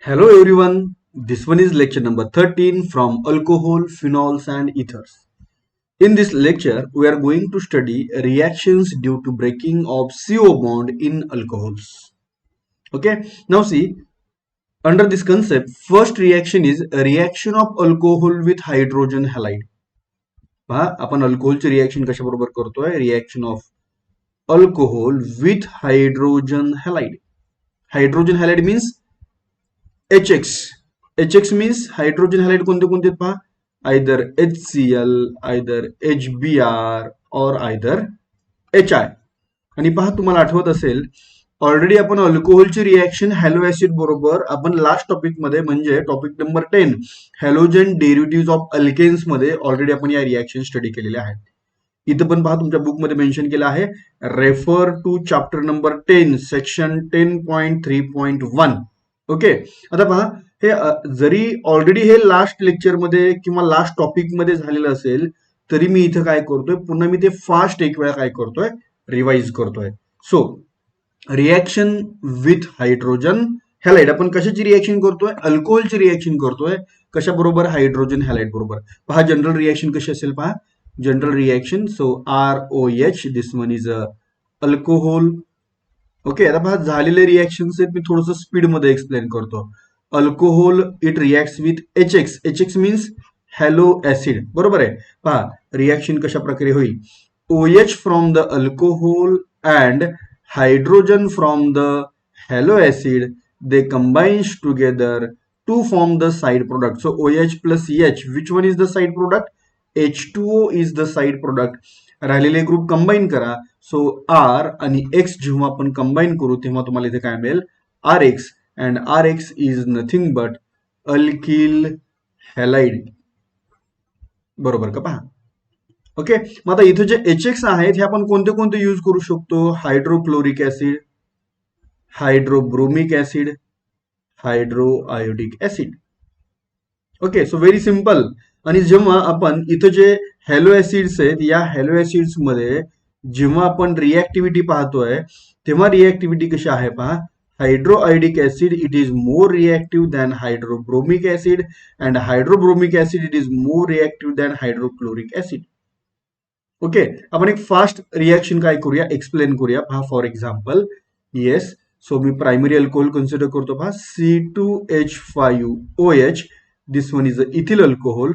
Hello everyone, this one is lecture number 13 from alcohol, phenols and ethers. In this lecture, we are going to study reactions due to breaking of CO bond in alcohols. Okay, now see, under this concept, first reaction is a reaction of alcohol with hydrogen halide. पहा आपण अल्कोहोलची reaction कशाबरोबर करतोय reaction of alcohol with hydrogen halide. Hydrogen halide means HX. HX means hydrogen halide कोणते कोणते पहा either HCl, either HBr or either HI. आणि पहा तुम्हाला आठवत असेल ऑलरेडी आपण अल्कोहोलची रिएक्शन हॅलो ऍसिड बरोबर आपण लास्ट टॉपिक मध्ये म्हणजे topic number 10 halogen derivative of alkanes मध्ये ऑलरेडी आपण या रिएक्शन स्टडी केलेल्या आहेत. इथं पण पहा तुमच्या बुक मध्ये मेन्शन केलं आहे refer to chapter number 10 section 10.3.1. Okay, आता पहा हे जरी ऑलरेडी हे लास्ट लेक्चर मध्ये किंवा लास्ट टॉपिक मध्ये झालेलं असेल तरी मी इथं काय करतोय पुन्हा मी ते फास्ट एक वेळा काय करतोय रिवाइज करतोय. So reaction with hydrogen halide आपण कशाची रिएक्शन करतोय अल्कोहोलची रिएक्शन करतोय कशाबरोबर हायड्रोजन हॅलाइड बरोबर. पहा जनरल रिएक्शन कशी असेल पहा general reaction so ROH this one is alcohol. Okay, आता पहा झालेले रिएक्शन्स आहेत मी थोडंसं स्पीड मध्ये एक्सप्लेन करतो. Alcohol it reacts with HX. HX means halo acid बरोबर आहे. पहा रिएक्शन कशा प्रकारे होईल OH from the alcohol and hydrogen from the halo acid they combines together to form the side product. So OH plus H which one is the side product H2O is the side product. राहिलेले group combine करा. So R आणि X जेव्हा आपण combine करू तेव्हा तुम्हाला इथे काय मिळेल RX and RX is nothing but alkyl halide बरोबर का पहा. ओके, मग आता इथे जे HX आहेत हे आपण कोणते कोणते यूज करू शकतो hydrochloric acid, hydrobromic acid, hydro iodic acid. Okay, so very simple. आणि जेव्हा आपण इथं जे हॅलो ऍसिड्स आहेत या हॅलो ऍसिड्स मध्ये जेव्हा आपण रिएक्टिव्हिटी पाहतोय तेव्हा रिएक्टिव्हिटी कशी आहे पहा hydroiodic acid it is more reactive than hydrobromic acid and hydrobromic acid it is more reactive than hydrochloric acid. Okay, आपण एक फास्ट रिएक्शन काय करूया एक्सप्लेन करूया पहा. फॉर एक्झाम्पल येस, सो मी प्रायमरी अल्कोहोल कन्सिडर करतो पहा C2H5OH. This one is the ethyl alcohol.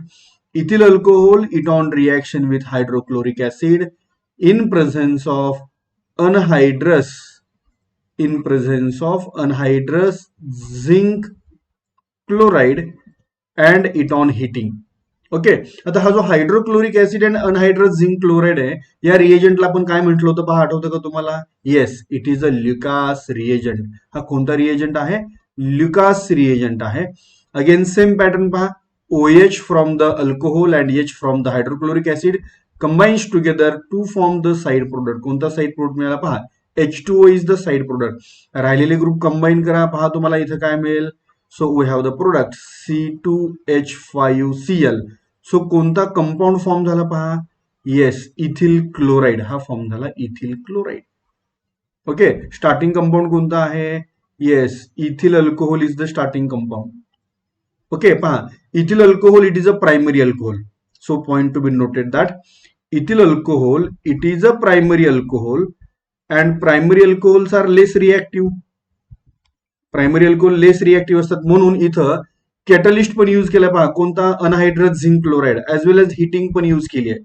Ethyl alcohol it on reaction with hydrochloric acid in presence of anhydrous zinc chloride and it on heating. ओके, आता हा जो hydrochloric acid and anhydrous zinc chloride आहे या रिएजंटला आपण काय म्हटलं होतं पहा आठवतं का तुम्हाला. Yes, it is a Lucas reagent. हा कोणता रिएजंट आहे ल्युकास रिएजंट आहे. अगेन सेम पॅटर्न पहा OH from the alcohol and H from the hydrochloric acid combines together to form the side product. कोणता साइड प्रोडक्ट मिळाला पहा H2O is the side product. राहिलेले group combine करा पहा तुम्हाला इथं काय मिळेल. So we have the product C2H5Cl. सो कोणता कंपाऊंड फॉर्म झाला पहा येस इथिल क्लोराइड हा फॉर्म झाला ethyl chloride. Okay, starting compound कोणता आहे yes ethyl alcohol is the starting compound. Okay, पहा ethyl alcohol it is a primary alcohol. So point to be noted that ethyl alcohol it is a primary alcohol and primary alcohols are less reactive. Primary alcohol less reactive असतात म्हणून इथं catalyst पण use केला पहा कोणता anhydrous zinc chloride as well as heating पण use केली आहे.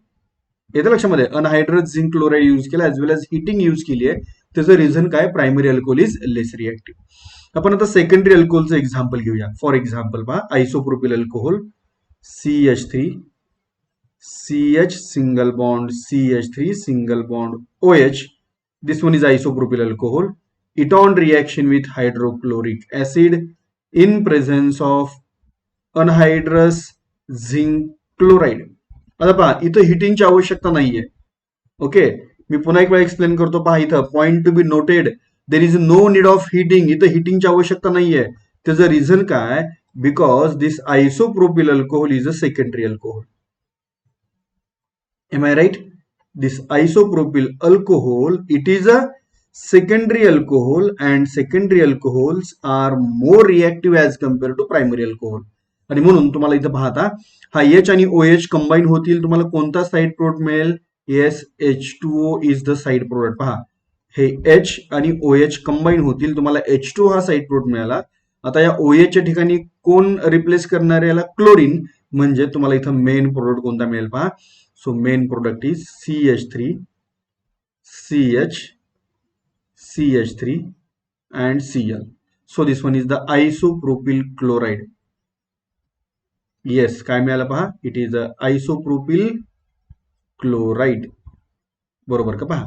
येतं लक्षामध्ये अनहायड्रस झिंक क्लोराइड यूज केला as well as heating use केली आहे. त्याचं रिझन काय primary alcohol is less reactive. आपण आता सेकंडरी अल्कोहोलचं एक्झाम्पल घेऊया. फॉर एक्झाम्पल पहा isopropyl alcohol CH3 CH single bond CH3 single bond OH. This one is isopropyl alcohol. It on reaction with hydrochloric acid in presence of anhydrous zinc chloride. आता पहा इथं हिटिंगची आवश्यकता नाहीये. Okay, मी पुन्हा एक वेळा एक्सप्लेन करतो पहा इथं point to be noted there is no need of heating. इथं हिटिंगची आवश्यकता नाहीये. त्याचं रिझन काय because this isopropyl alcohol is a secondary alcohol. Am I right. This isopropyl alcohol it is a secondary alcohol and secondary alcohols are more reactive as compared to primary alcohol. आणि म्हणून तुम्हाला इथं पाहता हा H आणि OH combine होतील, तुम्हाला कोणता साईड प्रोडक्ट मिळेल? Yes, H2O is the side product. पहा, हे H आणि OH कंबाईन होतील, तुम्हाला H2O हा साईड प्रोडक्ट मिळाला. आता या OH च्या ठिकाणी कोण रिप्लेस करणार याला? क्लोरीन. म्हणजे तुम्हाला इथं मेन प्रोडक्ट कोणता मिळेल पहा. So main product is CH3, CH3 and Cl. So this one is the isopropyl chloride. Yes, काय मिळालं पहा? It is isopropyl chloride. बरोबर का? पहा.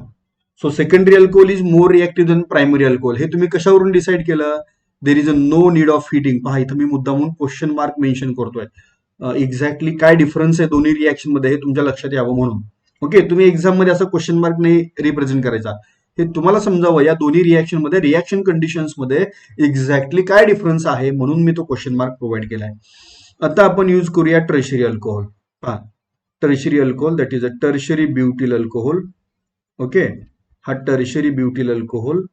So secondary alcohol is more reactive than primary alcohol. हे तुम्ही कशावरून डिसाईड केलं? There is a no need of heating. पहा, इथं मी मुद्दामून क्वेश्चन मार्क मेन्शन करतोय. एक्झॅक्टली काय डिफरन्स आहे दोन्ही रिॲक्शन मध्ये हे तुमच्या लक्षात यावं म्हणून. ओके, तुम्ही एक्झाम मध्ये असं क्वेश्चन मार्क नाही रिप्रेझेंट करायचा. हे तुम्हाला समजावं या दोन्ही रिॲक्शन मध्ये, रिॲक्शन कंडिशन्स मध्ये एक्झॅक्टली काय डिफरन्स आहे म्हणून मी तो क्वेश्चन मार्क प्रोव्हाइड केलाय. आता आपण यूज करूया टर्शरी अल्कोहोल. पहा, tertiary alcohol that is a tertiary butyl alcohol. Okay, हा tertiary butyl alcohol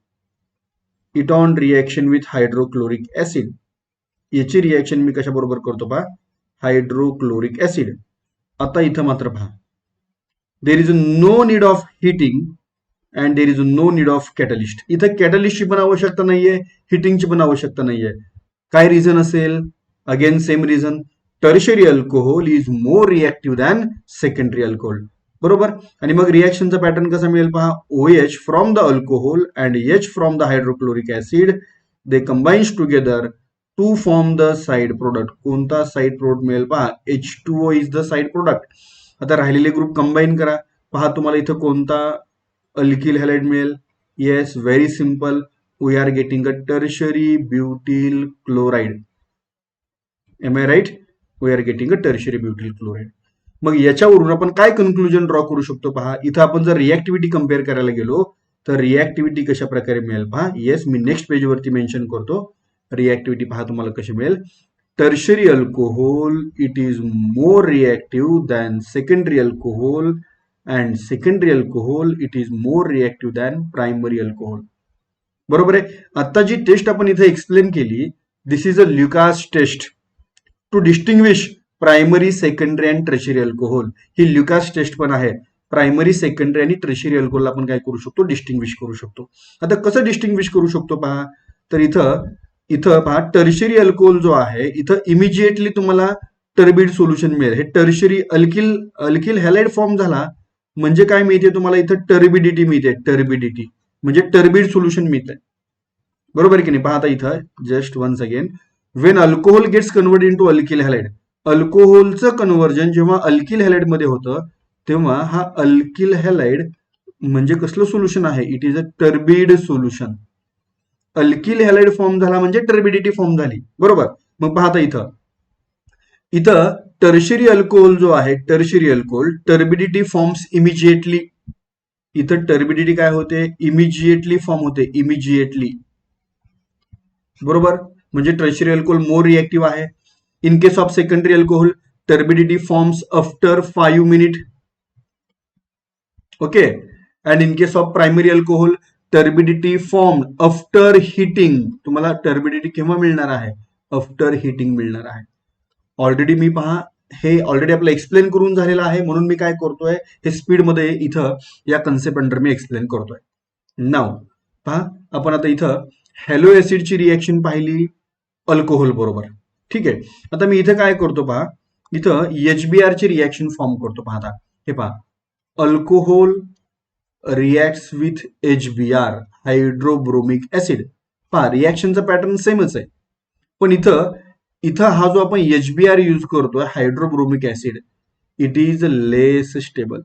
it on reaction with hydrochloric acid. याची रिएक्शन मी कशा बरोबर करतो पहा? Hydrochloric acid. आता इथं मात्र पहा, there is no need of heating and there is no need of catalyst. इथं कॅटलिस्टची पण आवश्यकता नाहीये, हिटिंगची पण आवश्यकता नाहीये. काय रिझन असेल? Again same reason, tertiary alcohol is more reactive than secondary alcohol. बरोबर. आणि मग रिएक्शनचा पॅटर्न कसा मिळेल पहा? OH from the alcohol and H from the hydrochloric acid they combines together to form the side product. कोणता side product मिळेल पहा? H2O is the side product. आता राहिलेले ग्रुप कंबाईन करा. पहा, तुम्हाला इथं कोणता अल्किल हॅलाइड मिळेल? Yes, very simple, we are getting a tertiary butyl chloride. Am I right? We are getting a tertiary butyl chloride. मग याच्यावरून आपण काय कन्क्लुजन ड्रॉ करू शकतो पहा? इथं आपण जर रिएक्टिव्हिटी कम्पेअर करायला गेलो तर रिएक्टिव्हिटी कशा प्रकारे मिळेल पहा. येस, मी नेक्स्ट पेजवरती मेन्शन करतो. रिएक्टिव्हिटी पहा तुम्हाला कशी मिळेल. Tertiary alcohol it is more reactive than secondary alcohol and secondary alcohol it is more reactive than primary alcohol. बरोबर आहे. आता जी टेस्ट आपण इथे एक्सप्लेन केली, this is a Lucas test to distinguish primary, secondary and tertiary alcohol. ही Lucas test पण आहे. प्रायमरी, सेकंडरी आणि टर्शरी अल्कोहोलला आपण काय करू शकतो? डिस्टिंग्विश करू शकतो. आता कसं डिस्टिंग्विश करू शकतो पहा? तर इथं पहा, टर्शरी अल्कोहोल जो आहे इथं इमिजिएटली तुम्हाला टर्बिड सोल्युशन मिळेल. हे टर्शरी अल्किल हॅलाइड फॉर्म झाला म्हणजे काय मिळते तुम्हाला? इथं टर्बिडिटी मिळते. टर्बिडिटी म्हणजे टर्बिड सोल्युशन मिळते. बरोबर की नाही? पहा आता इथं just once again, when alcohol gets convert in to alkyl halide. अल्कोहोलचं कन्व्हर्जन जेव्हा अल्किल हॅलाइड मध्ये होतं तेव्हा हा अल्किल हॅलाइड म्हणजे कसलं सोल्युशन आहे? It is a turbid solution. Alkyl halide form झाला म्हणजे टर्बिडिटी फॉर्म झाली. बरोबर. मग पाहता इथं टर्शरी अल्कोहोल जो आहे, tertiary alcohol turbidity forms immediately. इथं टर्बिडिटी काय होते? इमिजिएटली फॉर्म होते. इमिजिएटली. बरोबर. म्हणजे टर्शरी अल्कोहोल मोर रिएक्टिव्ह आहे. In case of secondary alcohol, turbidity forms after 5 minutes. Okay. And in case of primary alcohol, turbidity formed after heating. तुम्हाला turbidity केव्हा मिळणार आहे? आफ्टर हिटिंग मिळणार आहे. ऑलरेडी मी पहा हे ऑलरेडी आपलं एक्सप्लेन करून झालेलं आहे म्हणून मी काय करतोय? हे स्पीड मध्ये इथं या कन्सेप्ट अंडर मी एक्सप्लेन करतोय. नाव पहा, आपण आता इथं हॅलो ऍसिडची रिएक्शन पाहिली अल्कोहोल बरोबर. ठीक आहे. आता मी इथं काय करतो पहा, इथं HBr ची रिएक्शन फॉर्म करतो. पाहता हे पहा, alcohol reacts with HBr hydrobromic acid. पहा, रिॲक्शनचा पॅटर्न सेमच आहे, पण इथं हा जो आपण HBr यूज करतोय hydrobromic acid, it is less stable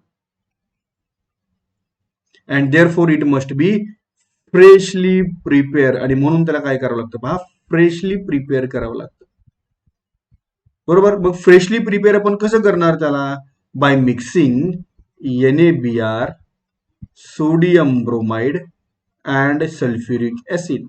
and therefore it must be freshly prepare. आणि म्हणून त्याला काय करावं लागतं पहा? फ्रेशली प्रिपेअर करावं लागतं. बरोबर. मग फ्रेशली प्रिपेअर आपण कसं करणार त्याला? By mixing NaBr, sodium bromide and sulphuric acid.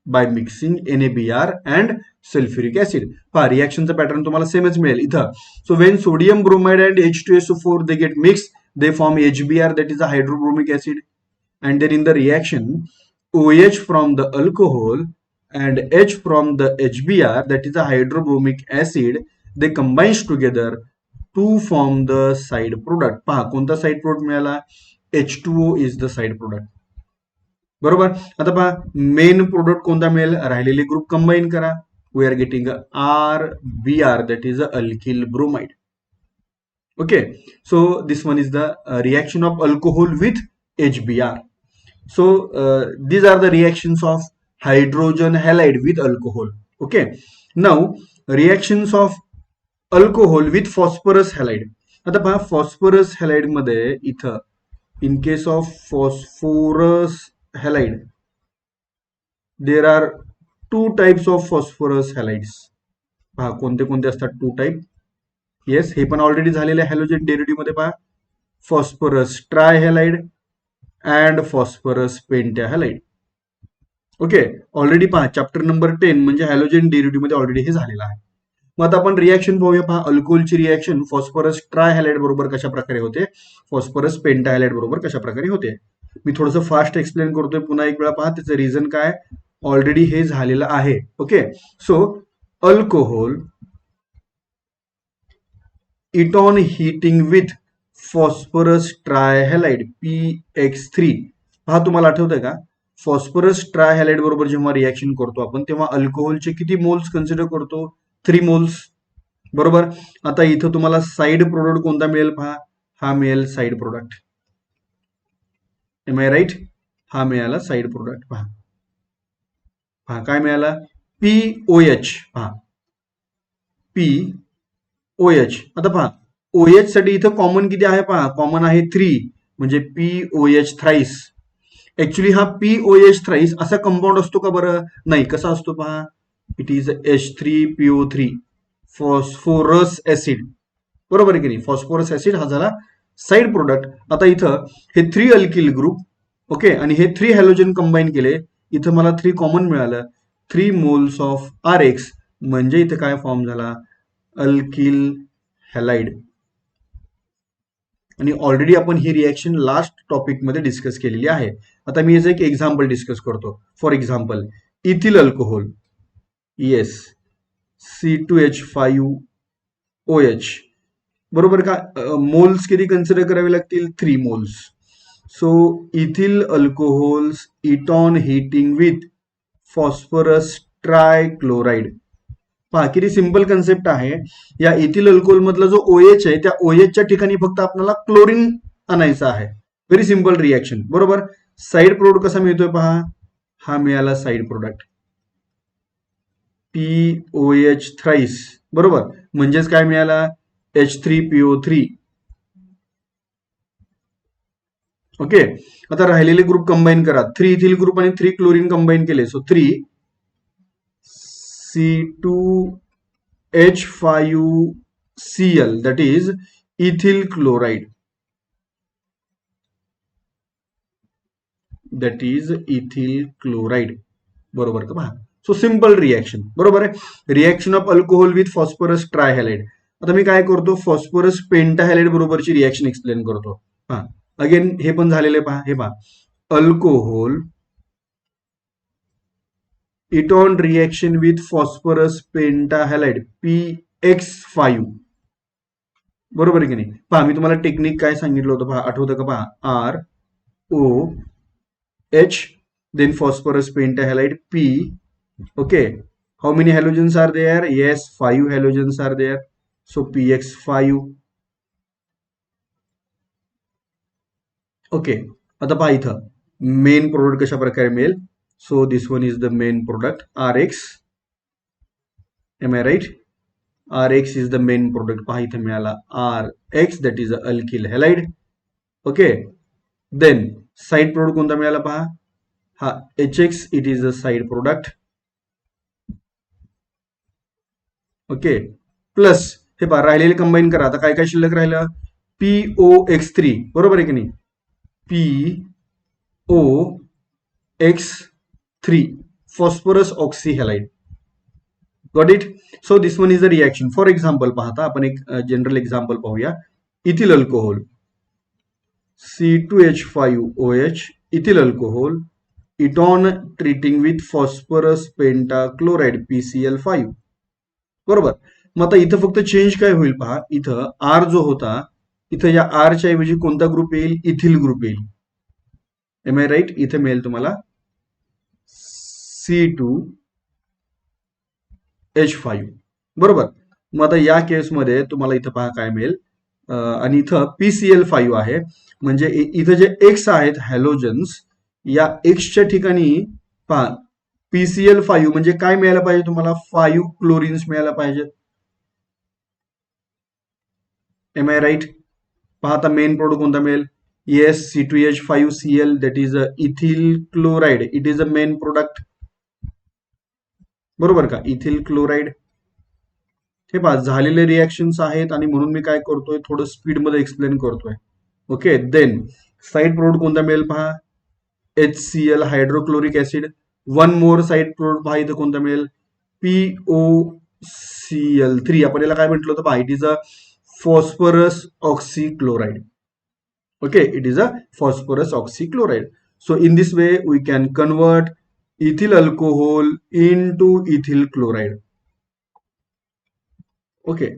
By mixing NaBr and sulphuric acid. पहा, रिॲक्शनचा पॅटर्न तुम्हाला सेमच मिळेल इथं. So when sodium bromide and H2SO4 they get mix, they form HBr that is a hydrobromic acid. and then in the reaction OH from the alcohol and H from the HBr, that is a hydrobromic acid, they combines together to form the side product. पहा कोणता side product मिळाला? H2O is the side product. बरोबर. आता पहा main product कोणता मिळेल? राहिलेले group combine करा. We are getting RBr, that is a alkyl bromide. Okay, so this one is the reaction of alcohol with HBr. So these are the reactions of hydrogen halide with alcohol. Okay, now reactions of alcohol with phosphorus halide. आता पहा phosphorus halide मध्ये इथं in case of phosphorus halide there are two types of phosphorus halides. पहा कोणते कोणते असतात to type? Yes, हे पण ऑलरेडी झालेले हॅलोजन डेरिव्हेटिव्ह मध्ये पहा phosphorus trihalide and phosphorus pentahalide. Okay, already पहा चॅप्टर नंबर 10 म्हणजे हॅलोजन डेरिव्हेटिव्ह मध्ये ऑलरेडी हे झालेलं आहे. मग आता आपण रिएक्शन पाहूया. पहा अल्कोहोलची रिएक्शन फॉस्फरस ट्रायहॅलाइड बरोबर कशा प्रकारे होते, फॉस्फरस पेंटाहॅलाइड बरोबर कशा प्रकारे होते. मी थोडंसं फास्ट एक्सप्लेन करतोय पुन्हा एक वेळा. पहा त्याचं रिझन काय, ऑलरेडी हे झालेलं आहे. Okay, so alcohol it on heating with phosphorus trihalide PX3. पहा तुम्हाला आठवतंय का, फॉस्फरस ट्रायहॅलाइड बरोबर जेव्हा रिएक्शन करतो आपण तेव्हा अल्कोहोलचे किती मोल्स कन्सिडर करतो? 3 मोल्स. बरोबर. आता इथं तुम्हाला साइड प्रोडक्ट कोणता मिळेल? पहा हा मिळेल side product. Am I right? हा मिळाला साइड प्रोडक्ट. पहा पहा काय मिळाला? POH. पहा POH. आता पहा OH साठी इथं कॉमन किती आहे? पहा कॉमन आहे 3, म्हणजे POH थ्राईस. ऍक्च्युली हा POH थ्राईस असा कंपाऊंड असतो का बरं? नाही. कसा असतो पहा, it is H3PO3 phosphorus acid. बरोबर आहे की नाही? फॉस्फोरस ऍसिड हा झाला साइड प्रोडक्ट. आता इथं हे 3 अल्किल ग्रुप, ओके, आणि हे 3 हॅलोजन कंबाईन केले. इथं मला 3 कॉमन मिळालं, 3 मोल्स ऑफ RX, म्हणजे इथं काय फॉर्म झाला? Alkyl halide. आणि ऑलरेडी आपण ही रिएक्शन लास्ट टॉपिक मध्ये डिस्कस केलेली आहे. आता मी याचं एक एक्झाम्पल डिस्कस करतो. For example ethyl alcohol, yes, C2H5OH. बरोबर का? मोल्स किती कन्सिडर करावे लागतील? 3 moles. So ethyl alcohols it on heating with phosphorus trichloride. पहा किती सिंपल कन्सेप्ट आहे. या इथिल अल्कोहोल मधला जो OH आहे त्या OH च्या ठिकाणी फक्त आपल्याला क्लोरीन आणायचं आहे. Very simple reaction. बरोबर. साइड प्रोडक्ट कसा मिळतोय? पहा हा मिळाला साइड प्रोडक्ट POH थ्राईस. बरोबर, म्हणजेच काय मिळाला? H3PO3. ओके, आता राहिलेले ग्रुप कंबाईन करा. 3 इथिल ग्रुप आणि 3 क्लोरीन कंबाईन केले. So 3 C2H5Cl, that is ethyl chloride. That is ethyl chloride. बरोबर का? पहा, सो सिंपल रिएक्शन. बरोबर आहे. Reaction of alcohol with phosphorus trihalide. आता मी काय करतो? फॉस्फरस पेंटाहॅलाइड बरोबरची रिएक्शन एक्सप्लेन करतो. हा अगेन हे पण झालेले. पहा हे पहा, alcohol it on reaction with phosphorus pentahalide PX5. बरोबर आहे की नाही? पहा मी तुम्हाला टेक्निक काय सांगितलं होतं, पहा आठवतं का? पहा ROH, then phosphorus pentahalide P. Okay, how many halogens are there? Yes, 5 halogens are there. So PX5. Okay, आता पहा इथं मेन प्रोडक्ट कशा प्रकारे मिळेल. So this one is the main product RX. Am I right? RX is the main product. पहा इथं मिळाला RX, that is a alkyl halide. Okay, then side product कोणता मिळाला? पहा हा HX, it is a side product. Okay, plus हे पहा राहिलेले कंबाईन करा. आता काय काय शिल्लक राहिलं? POX3. बरोबर आहे की नाही? POX3 phosphorus oxyhalide. Got it? So this one is a reaction. For example पाहता आपण एक जनरल एक्झाम्पल पाहूया. Ethyl alcohol C2H5OH ethyl alcohol, it on treating with phosphorus pentachloride PCl5. बरोबर. मग आता इथं फक्त चेंज काय होईल पहा, इथं आर जो होता, इथं या आरच्या ऐवजी कोणता ग्रुप येईल, इथिल ग्रुप येईल. Am I right. इथे मिळेल तुम्हाला C2H5. बरोबर. मग आता या केसमध्ये तुम्हाला इथं पहा काय मिळेल, आणि इथं PCl5 आहे, म्हणजे इथं जे एक्स आहेत हॅलोजन्स, या एक्सच्या ठिकाणी पहा PCl5 म्हणजे काय मिळायला पाहिजे तुम्हाला, 5 क्लोरिन्स मिळायला पाहिजेत. Am I right. पहा आता मेन प्रोडक्ट कोणता मिळेल, yes C2H5Cl, that is ethyl chloride. It is a main product. बरोबर का, इथिल क्लोराइड. हे पहा झालेले रिॲक्शन्स आहेत, आणि म्हणून मी काय करतोय, थोडं स्पीडमध्ये एक्सप्लेन करतोय. ओके. देन साईड प्रोडक्ट कोणता मिळेल पहा, HCl hydrochloric acid. One more side product पहा इथं कोणता मिळेल, POCl3. आपण याला काय म्हटलं होतं पहा, it is a phosphorus oxychloride. Okay, it is a phosphorus oxychloride. So in this way we can convert ethyl alcohol into ethyl chloride. Okay.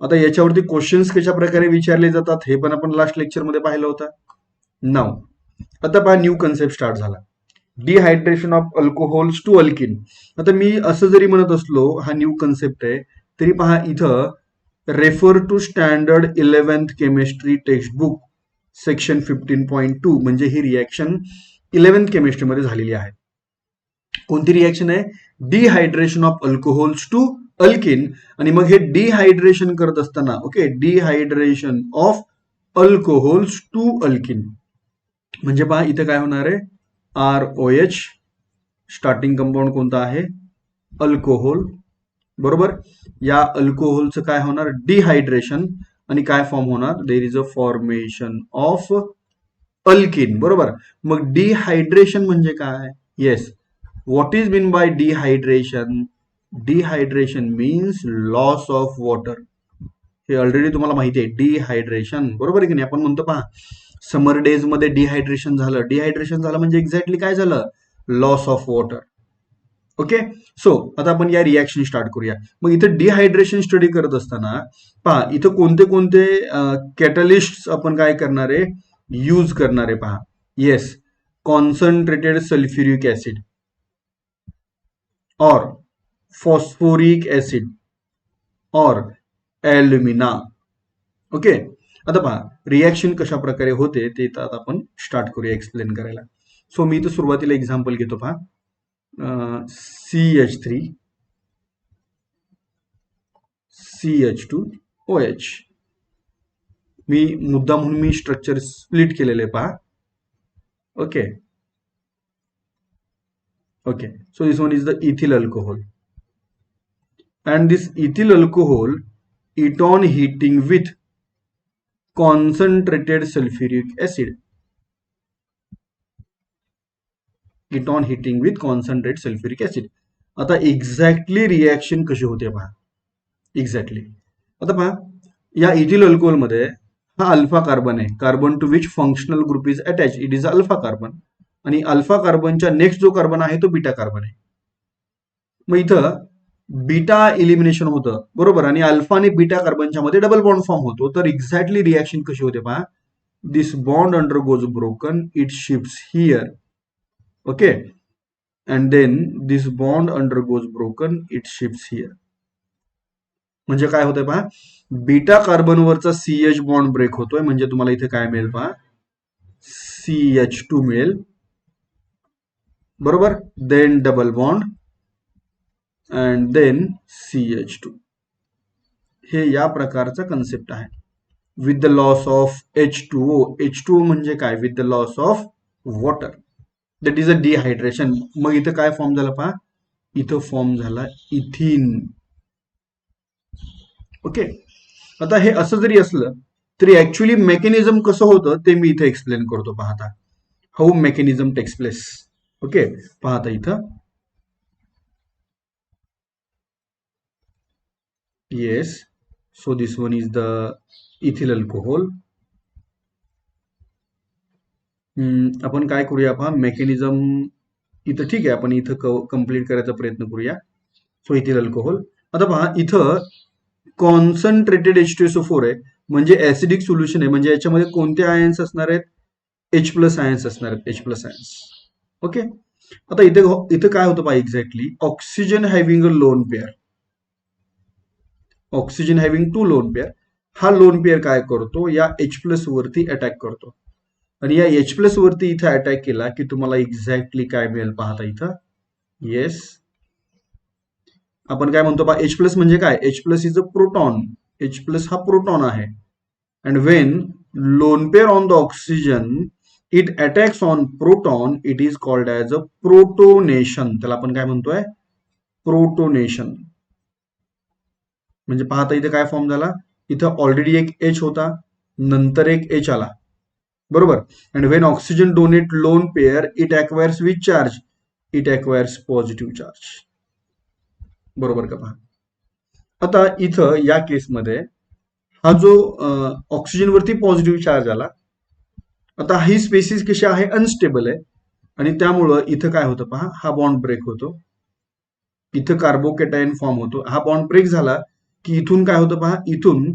आता याच्यावरती क्वेश्चन्स कशा प्रकारे विचारले जातात हे पण आपण लास्ट लेक्चर मध्ये पाहिलं होतं. नाव आता पहा न्यू कन्सेप्ट स्टार्ट झाला, dehydration of alcohols to alkene. आता मी असं जरी म्हणत असलो हा न्यू कन्सेप्ट आहे, तरी पहा इथं refer to standard 11th chemistry textbook section 15.2 म्हणजे ही रिॲक्शन 11th केमिस्ट्रीमध्ये झालेली आहे. कोणती रिॲक्शन आहे, dehydration of alcohols to alkene. आणि मग हे डिहायड्रेशन करत असताना, okay, dehydration of alcohols to alkene म्हणजे पहा इथं काय होणार आहे, ROH, स्टार्टिंग कंपाऊंड कोणता आहे, अल्कोहोल. बरोबर. या अल्कोहोलचं काय होणार, डिहायड्रेशन, आणि काय फॉर्म होणार, देर is a formation of alkene. बरोबर. मग डिहायड्रेशन म्हणजे काय, yes, what is mean bye dehydration, dehydration means loss of water. हे ऑलरेडी तुम्हाला माहिती आहे डिहायड्रेशन. बरोबर आहे की नाही. आपण म्हणतो पहा समर डेज मध्ये डिहायड्रेशन झालं, डिहायड्रेशन झालं म्हणजे एक्झॅक्टली काय झालं, loss of water. Okay. So आता आपण या रिॲक्शन स्टार्ट करूया. मग इथे डिहायड्रेशन स्टडी करत असताना पहा इथं कोणते कोणते कॅटलिस्ट आपण काय करणार आहे, यूज करणार आहे पहा. येस, कॉन्सन्ट्रेटेड सल्फ्युरिक ऍसिड और फॉस्फोरिक ऍसिड और ॲल्युमिना. ओके. आता पहा रिॲक्शन कशा प्रकारे होते ते आता आपण स्टार्ट करूया एक्सप्लेन करायला. सो मी इथं सुरुवातीला एक्झाम्पल घेतो पहा, CH3 CH2OH. मी मुद्दा म्हणून मी स्ट्रक्चर स्प्लिट केलेले पहा. Okay. Okay. So this one is the ethyl alcohol, and this ethyl alcohol it on heating with concentrated sulfuric acid, it on heating with concentrated sulfuric acid. आता exactly reaction कशी होते पहा, exactly. आता पहा या ethyl alcohol मध्ये हा alpha carbon आहे, carbon to which functional group is attach, it is alpha carbon. आणि अल्फा कार्बनच्या नेक्स्ट जो कार्बन आहे तो बीटा कार्बन आहे. मग इथं बीटा इलिमिनेशन होतं. बरोबर. आणि अल्फा आणि बीटा कार्बनच्या मध्ये डबल बॉन्ड फॉर्म होतो. तर एक्झॅक्टली रिॲक्शन कशी होते पहा, this bond under goes broken, it shifts here. Okay. And then this bond under goes broken, it shifts here. म्हणजे काय होतंय पहा, बीटा कार्बनवरचा CH बॉन्ड ब्रेक होतोय, म्हणजे तुम्हाला इथे काय मिळेल पहा, CH2 मिळेल. बरोबर. Then double bond and then CH2. हे या प्रकारचा कन्सेप्ट आहे. With the loss of H2O. H2O म्हणजे काय, with the loss of water, that is a dehydration. मग इथं काय फॉर्म झाला पहा, इथं फॉर्म झाला इथिन. ओके. आता हे असं जरी असलं तरी ऍक्च्युअली मेकॅनिझम कसं होतं ते मी इथे एक्सप्लेन करतो. पाहता how mechanism takes place. Okay. पाहता इथं, yes, so this one is the ethyl alcohol, आपण काय करूया पहा, मेकॅनिझम इथं ठीक आहे, आपण इथं कम्प्लीट करायचा प्रयत्न करूया. So ethyl alcohol. आता पहा इथं कॉन्सन्ट्रेटेड H2SO4 आहे, म्हणजे ऍसिडिक सोल्युशन आहे, म्हणजे याच्यामध्ये कोणते आयन्स असणार आहेत? H प्लस आयन्स असणार आहेत, H प्लस आयन्स. ओके. आता इथे इथं काय होतं पहा, exactly oxygen having a lone pair, oxygen having two lone pair, हा लोन पेअर काय करतो, या H प्लस वरती अटॅक करतो. आणि या H प्लस वरती इथं अटॅक केला की तुम्हाला एक्झॅक्टली काय मिळेल पाहता इथं. येस, आपण काय म्हणतो पहा, H प्लस म्हणजे काय? H plus is a proton. H plus हा प्रोटॉन आहे. And Wien lone pair on the oxygen it attacks on proton, it is called as a protonation. त्याला आपण काय म्हणतोय? प्रोटोनेशन. म्हणजे पाहता इथे काय फॉर्म झाला, इथं ऑलरेडी एक H होता, नंतर एक H आला, बरोबर. And Wien oxygen donate lone pair it acquires with charge, it acquires positive charge. बरोबर का? पहा आता इथं या केसमध्ये हा जो ऑक्सिजन वरती पॉझिटिव्ह चार्ज आला, आता ही स्पेसिस कशी आहे? अनस्टेबल आहे, आणि त्यामुळं इथं काय होतं पहा, हा बॉन्ड ब्रेक होतो, इथं कार्बोकेटायन फॉर्म होतो. हा बॉन्ड ब्रेक झाला की इथून काय होतं पहा, इथून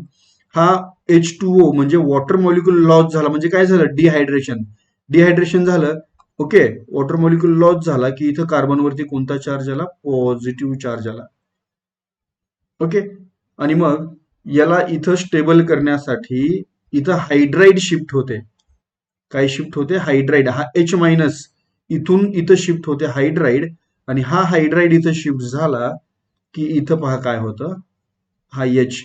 हा H2O म्हणजे वॉटर मॉलिक्यूल लॉस झाला, म्हणजे काय झालं? डिहायड्रेशन. डिहायड्रेशन झालं, ओके. वॉटर मॉलिक्यूल लॉस झाला की इथं कार्बनवरती कोणता चार्ज आला? पॉझिटिव्ह चार्ज आला. ओके. आणि मग याला इथं स्टेबल करण्यासाठी इथं हायड्राइड शिफ्ट होते. काय शिफ्ट होते? हायड्राइड. हा H मायनस इथून इथं शिफ्ट होते हायड्राइड, आणि हा हायड्राइड इथं शिफ्ट झाला की इथं पहा काय होतं, हा H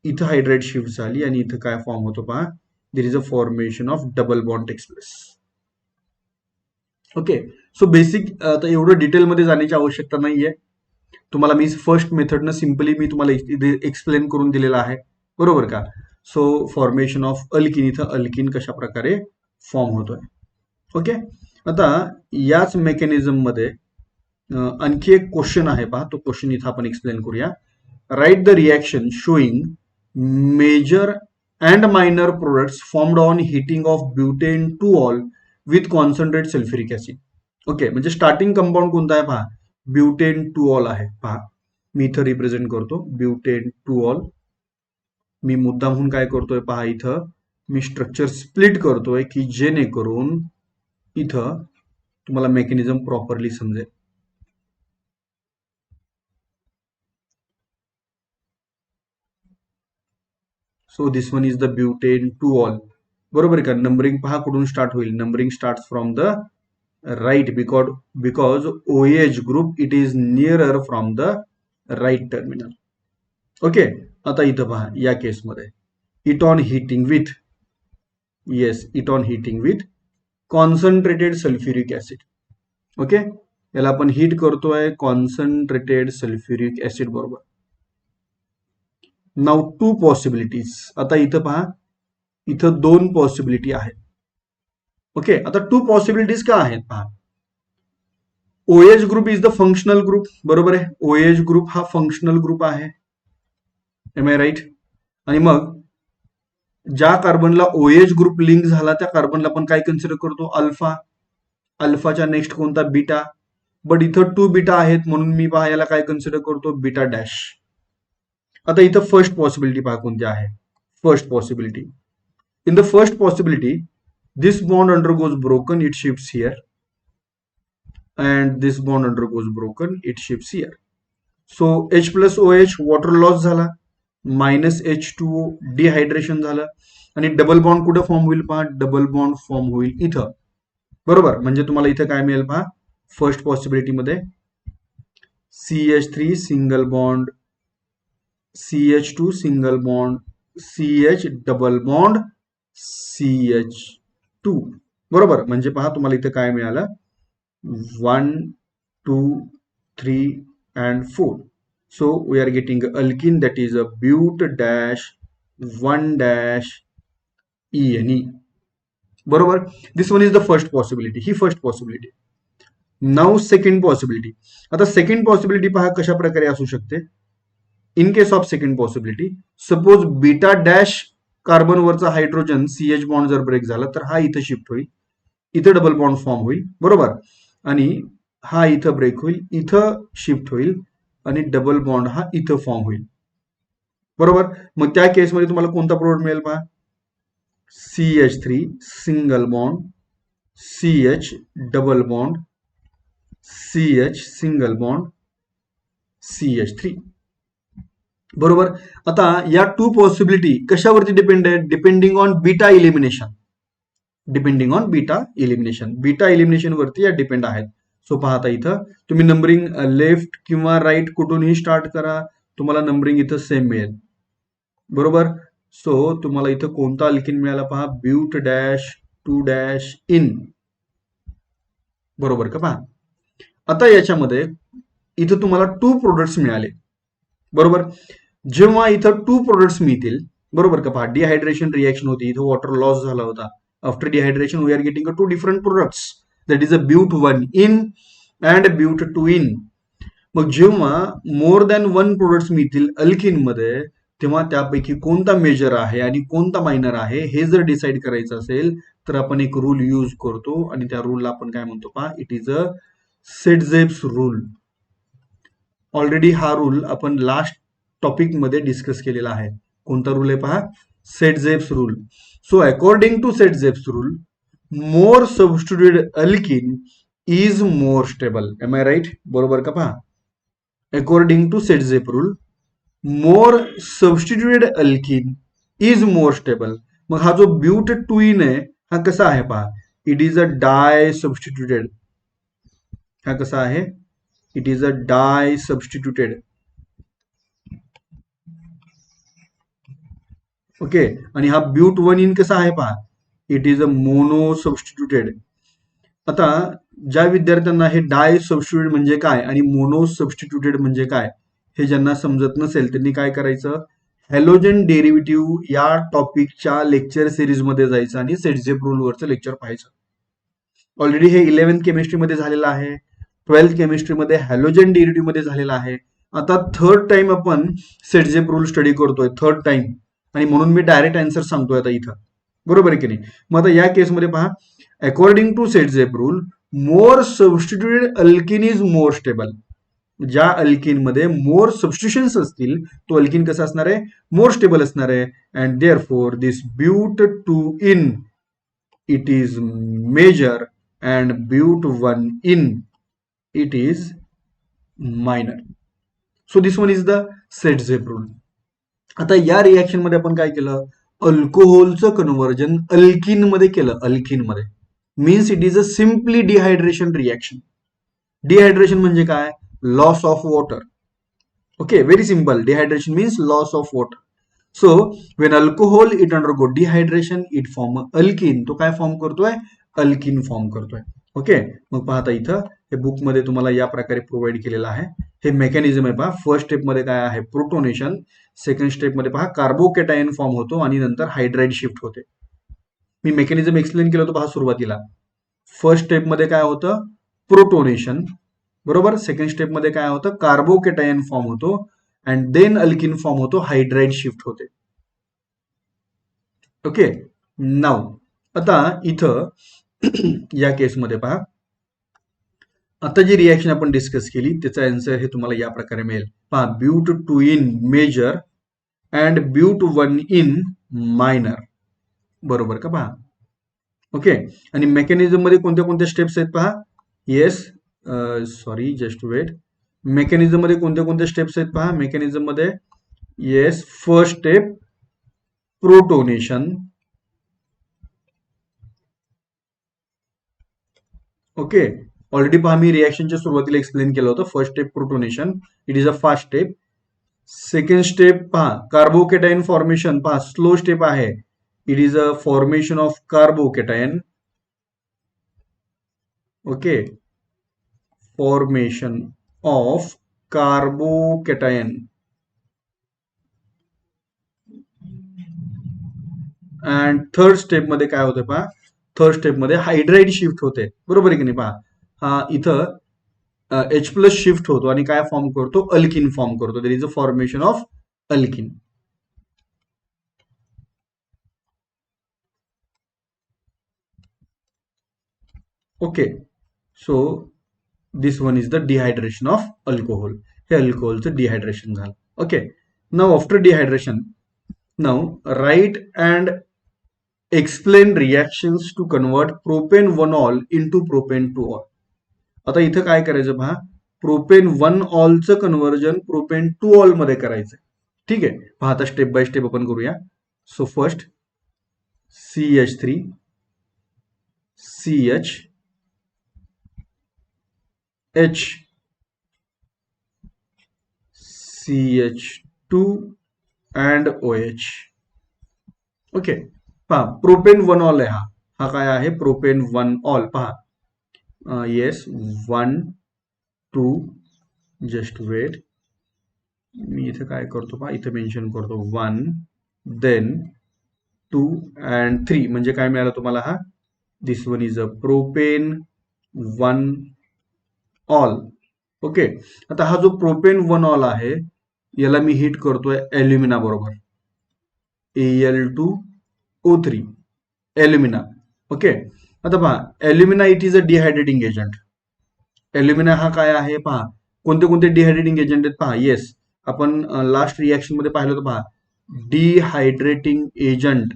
इथं हायड्राइड शिफ्ट झाली आणि इथं काय फॉर्म होतो पहा, there is a formation of double bond takes place. Okay. So basic आता एवढं डिटेलमध्ये जाण्याची आवश्यकता नाहीये. तुम्हाला मी फर्स्ट मेथडनं सिम्पली मी तुम्हाला एक्सप्लेन करून दिलेला आहे, बरोबर का? सो फॉर्मेशन ऑफ अल्किन, इथं अल्किन कशा प्रकारे फॉर्म होतोय. ओके. आता याच मेकॅनिझम मध्ये आणखी एक क्वेश्चन आहे पहा, तो क्वेश्चन इथं आपण एक्सप्लेन करूया. Write the reaction showing major and minor products formed on heating of butane two ol with concentrate sulphuric acid. Okay, म्हणजे स्टार्टिंग कंपाऊंड कोणता आहे पहा, ब्युटेन टू ऑल आहे. पहा मी इथं रिप्रेझेंट करतो ब्युटेन टू ऑल. मी मुद्दामहून काय करतोय पहा, इथं मी स्ट्रक्चर स्प्लिट करतोय की जेणेकरून इथं तुम्हाला मेकॅनिझम प्रॉपरली समजेल. So this one is the butane two ol, बरोबर का? नंबरिंग पहा कुठून स्टार्ट होईल, numbering start from the right, because OH group it is nearer from the right terminal. Okay. आता इथं पहा या केसमध्ये it on heating with, yes, it on heating with concentrated sulphuric acid. Okay, याला आपण हिट करतोय concentrated sulphuric acid, बरोबर. Now two possibilities. आता इथं पहा, इथं दोन पॉसिबिलिटी आहेत. ओके. आता टू पॉसिबिलिटीज का आहेत पहा. OH group is the functional group, बरोबर आहे. OH ग्रुप हा फंक्शनल ग्रुप आहे, एम आय राईट? आणि मग ज्या कार्बनला OH ग्रुप लिंक झाला त्या कार्बनला आपण काय कन्सिडर करतो? अल्फा. अल्फाच्या नेक्स्ट कोणता? बीटा. बट इथं टू बीटा आहेत म्हणून मी पहा याला काय कन्सिडर करतो? Beta dash. आता इथं फर्स्ट पॉसिबिलिटी पहा कोणती आहे. First possibility, in the first possibility this bond undergoes broken, it shifts here, and this bond undergoes broken, it shifts here. So H plus OH water loss झाला, minus H2O dehydration झालं, आणि double bond कुठं form होईल पहा, double bond form होईल इथं, बरोबर. म्हणजे तुम्हाला इथं काय मिळेल पहा, फर्स्ट पॉसिबिलिटी मध्ये CH3 single bond, CH2 single bond, CH double bond, CH2, बरोबर. म्हणजे पहा तुम्हाला इथं काय मिळालं, 1 2 3 and 4. So we are getting alkene, that is a but dash 1 dash ENE, बरोबर. This one is the first possibility, ही first possibility. Now second possibility. आता सेकंड पॉसिबिलिटी पहा कशा प्रकारे असू शकते. In case of second possibility, suppose beta dash carbon वरचा hydrogen CH bond जर ब्रेक झाला तर हा इथं शिफ्ट होईल, इथं डबल बॉन्ड फॉर्म होईल, बरोबर. आणि हा इथं ब्रेक होईल, इथं शिफ्ट होईल आणि डबल बॉन्ड हा इथं फॉर्म होईल, बरोबर. मग त्या केसमध्ये तुम्हाला कोणता प्रोडक्ट मिळेल पहा, CH3 single bond, CH double bond, CH single bond, CH3, बरोबर. आता या टू पॉसिबिलिटी कशावरती डिपेंड आहेत, depending on beta elimination, depending on beta elimination, beta elimination वरती या डिपेंड आहेत. सो पहा आता इथं तुम्ही नंबरिंग लेफ्ट किंवा राईट कुठूनही स्टार्ट करा, तुम्हाला नंबरिंग इथं सेम मिळेल, बरोबर. सो तुम्हाला इथं कोणता अल्किन मिळाला पहा, ब्यूट डॅश 2 डॅश इन, बरोबर का पहा. आता याच्यामध्ये इथं तुम्हाला टू प्रोडक्ट्स मिळाले, बरोबर. जेव्हा इथं टू प्रोडक्ट्स मिळतील, बरोबर का पहा, डिहायड्रेशन रिएक्शन होती, इथं वॉटर लॉस झाला होता. After dehydration we are getting two different products, that is a but 1 ene and but 2 ene. मग जेव्हा मोर दॅन वन प्रोडक्ट्स मिळतील अल्किन मध्ये, तेव्हा त्यापैकी कोणता मेजर आहे आणि कोणता मायनर आहे हे जर डिसाईड करायचं असेल तर आपण एक रूल यूज करतो आणि त्या रूलला आपण काय म्हणतो पहा, it is a Saytzeff's rule. Already हा रूल आपण लास्ट टॉपिक मध्ये डिस्कस केलेला आहे. कोणता रूल आहे पहा, Saytzeff's rule. So according to Saytzeff's rule, more substituted alkene is more stable. Am I right, बरोबर का पहा. According to Saytzeff rule, more substituted alkene is more stable. मग हा जो ब्यूट 2 इन आहे हा कसा आहे पहा, it is a di substituted. हा कसा आहे, it is a di substituted, okay. आणि हा ब्यूट 1 इन कसा आहे पहा, it is a mono substituted. आता ज्या विद्यार्थ्यांना हे डाय सबस्टिट्यूटेड म्हणजे काय आणि मोनो सबस्टिट्यूटेड म्हणजे काय हे ज्यांना समजत नसेल त्यांनी काय करायचं, हॅलोजन डेरिव्हेटिव्ह या टॉपिकच्या लेक्चर सिरीज मध्ये जायचं आणि सेट-झेप रूल वरचं लेक्चर पाहायचं. ऑलरेडी हे 11th केमिस्ट्रीमध्ये झालेलं आहे, 12th केमिस्ट्रीमध्ये हॅलोजन डेरिव्हेटिव्ह मध्ये झालेलं आहे. आता थर्ड टाइम आपण सेट-झेप रूल स्टडी करतोय, थर्ड टाइम, आणि म्हणून मी डायरेक्ट आन्सर सांगतोय आता इथं, बरोबर आहे की नाही. मग आता या केसमध्ये पहा, according to Saytzeff rule, more substituted alkene is more stable. ज्या अल्किन मध्ये मोर सबस्टिट्यूशन्स असतील तो अल्किन कसा असणार आहे, मोर स्टेबल असणार आहे. And therefore this but 2 ene it is major and but 1 ene it is minor. So this one is the Saytzeff rule. आता या रिएक्शन मध्ये आपण काय केलं, अल्कोहोलचं कन्व्हर्जन अल्किन मध्ये केलं. अल्किन मध्ये means it is a simply dehydration reaction. Dehydration म्हणजे काय, loss of water, okay. Very simple, dehydration means loss of water. So when alcohol it undergo dehydration it form alkene. तो काय form करतोय, alkene form करतोय, okay. मग पाहता इथं हे बुक मध्ये तुम्हाला या प्रकारे प्रोव्हाइड केलेलं आहे. हे मेकॅनिझम आहे पहा. फर्स्ट स्टेप मध्ये काय आहे, प्रोटोनेशन. सेकंड स्टेप मध्ये पहा कार्बोकेटायन फॉर्म होतो आणि नंतर हायड्राइड शिफ्ट होते. मी मेकॅनिझम एक्सप्लेन केलं होतं पहा सुरुवातीला. फर्स्ट स्टेप मध्ये काय होतं, प्रोटोनेशन, बरोबर. सेकंड स्टेप मध्ये काय होतं, कार्बोकेटायन फॉर्म होतो अँड देन अल्किन फॉर्म होतो, हायड्राइड शिफ्ट होते, ओके. नाव आता इथं या केसमध्ये पहा, आता जी रिएक्शन आपण डिस्कस केली त्याचा आन्सर हे तुम्हाला या प्रकारे मिळेल पहा, but 2 ene major and but 1 ene minor, बरोबर का पहा, ओके. आणि मेकॅनिझम मध्ये कोणत्या कोणत्या स्टेप्स आहेत पहा, yes, sorry just wait. Mechanism मध्ये कोणत्या कोणत्या स्टेप्स आहेत पहा, मेकॅनिझम मध्ये yes, first step protonation, okay. Already पहा मी रिएक्शनच्या सुरुवातीला एक्सप्लेन केलं होतं. First step protonation, it is a fast step. Second step पहा कार्बोकेटायन फॉर्मेशन, पहा स्लो स्टेप आहे, it is a formation of carbocation, okay. Formation of carbocation. And third step मध्ये काय होतं पहा, थर्ड स्टेप मध्ये हायड्राइड शिफ्ट होते, बरोबर आहे की नाही पहा. हा इथं H प्लस शिफ्ट होतो आणि काय फॉर्म करतो, अल्किन फॉर्म करतो. There is a formation of alkene. Okay, so this one is the dehydration of alcohol. हे अल्कोहोलचं डिहायड्रेशन झालं. Okay, now after dehydration, now write and explain reactions to convert propane 1-ऑल into propane 2-ऑल. आता इथं काय करायचं पहा, प्रोपेन 1-ऑलचं कन्व्हर्जन प्रोपेन 2-ऑल मध्ये करायचं. ठीक आहे, पहा आता स्टेप बाय स्टेप आपण करूया. So first CH3 CH H CH2 and OH. Okay, पहा प्रोपेन 1-ऑल आहे. हा काय आहे, प्रोपेन 1-ऑल. पहा, येस 1 2, जस्ट वेट, मी इथे काय करतो पहा, इथे मेन्शन करतो 1 देन 2 अँड 3. म्हणजे काय मिळालं तुम्हाला, हा this one is a propane 1-ऑल. ओके, आता हा जो प्रोपेन 1-ऑल आहे याला मी हिट करतोय ॲल्युमिना बरोबर, Al2O3 ॲल्युमिना. ओके, आता पहा ॲल्युमिना इट इज अ डिहायड्रेटिंग एजंट. ॲल्युमिना हा काय आहे पहा, कोणते कोणते डिहायड्रेटिंग एजंट आहेत पहा. येस, आपण लास्ट रिॲक्शन मध्ये पाहिलं होतं पहा, डिहायड्रेटिंग एजंट.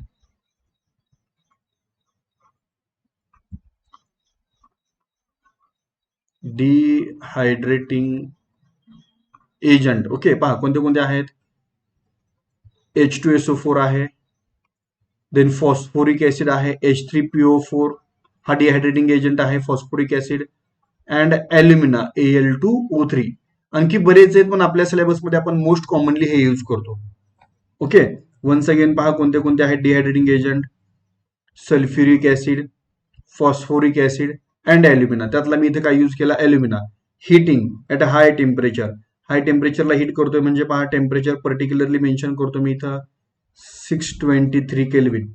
डिहायड्रेटिंग एजंट. ओके, पहा कोणते कोणते आहेत. H2SO4 आहे, देन फॉस्फोरिक ऍसिड आहे H3PO4, हा डिहायड्रेटिंग एजंट आहे phosphoric acid, and alumina Al2O3. आणखी बरेच आहेत पण आपल्या सिलेबसमध्ये आपण मोस्ट कॉमनली हे यूज करतो. ओके, वन्स अगेन पहा कोणते कोणते आहेत dehydrating agent. Sulphuric acid, phosphoric acid and alumina. त्यातला मी इथे काय यूज केला, alumina. Heating at a high temperature, high टेम्परेचरला हिट करतोय म्हणजे पहा टेम्परेचर पर्टिक्युलरली मेन्शन करतो मी इथं 623 केल्विन.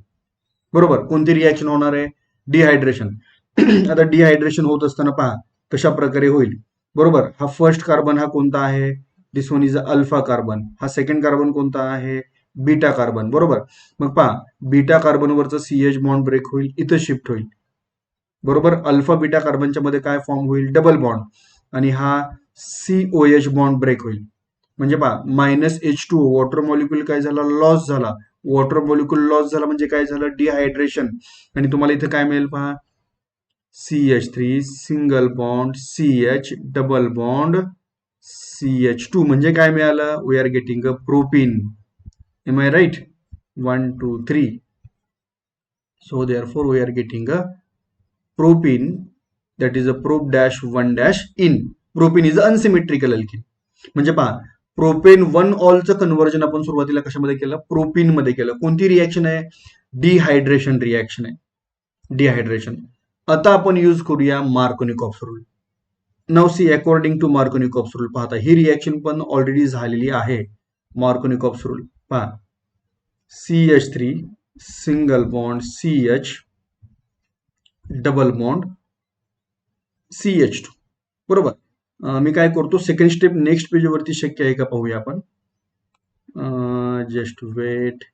बरोबर, कोणती रिॲक्शन होणार आहे, डिहायड्रेशन. आता डिहायड्रेशन होत असताना पहा कशा प्रकारे होईल. बरोबर, हा फर्स्ट कार्बन हा कोणता आहे, दिस वन इज अल्फा कार्बन. हा सेकंड कार्बन कोणता आहे, बीटा कार्बन. बरोबर, मग पहा बीटा कार्बनवरचं CH बॉन्ड ब्रेक होईल, इथं शिफ्ट होईल. बरोबर, अल्फा बीटा कार्बनच्या मध्ये काय फॉर्म होईल, डबल बॉन्ड, आणि हा COH बॉन्ड ब्रेक होईल. म्हणजे पहा -H2O वॉटर मॉलिक्यूल काय झाला, लॉस झाला. वॉटर मॉलिक्यूल लॉस झाला म्हणजे काय झालं, डिहायड्रेशन. आणि तुम्हाला इथे काय मिळेल पहा, CH3 single bond CH double bond CH2. म्हणजे काय मिळालं, we are getting a propene. Am I right, 1 2 3. So therefore we are getting a propene, that is a prop dash 1 dash in. Propene is unsymmetrical alkene. म्हणजे पहा propane 1-ऑलचं conversion आपण सुरुवातीला कशामध्ये केलं, प्रोपीन मध्ये केलं. कोणती रिॲक्शन आहे, डिहायड्रेशन रिॲक्शन आहे, डिहायड्रेशन. आता आपण यूज करूया Markovnikov's rule. Now see according to Markovnikov's rule, पाहता ही रिॲक्शन पण ऑलरेडी झालेली आहे. मार्कोनिकॉफ्स रूल पहा, CH3 single bond CH double bond CH2. बरोबर, मी काय करतो, सेकंड स्टेप नेक्स्ट पेजवरती शक्य आहे का पाहूया आपण. जस्ट वेट,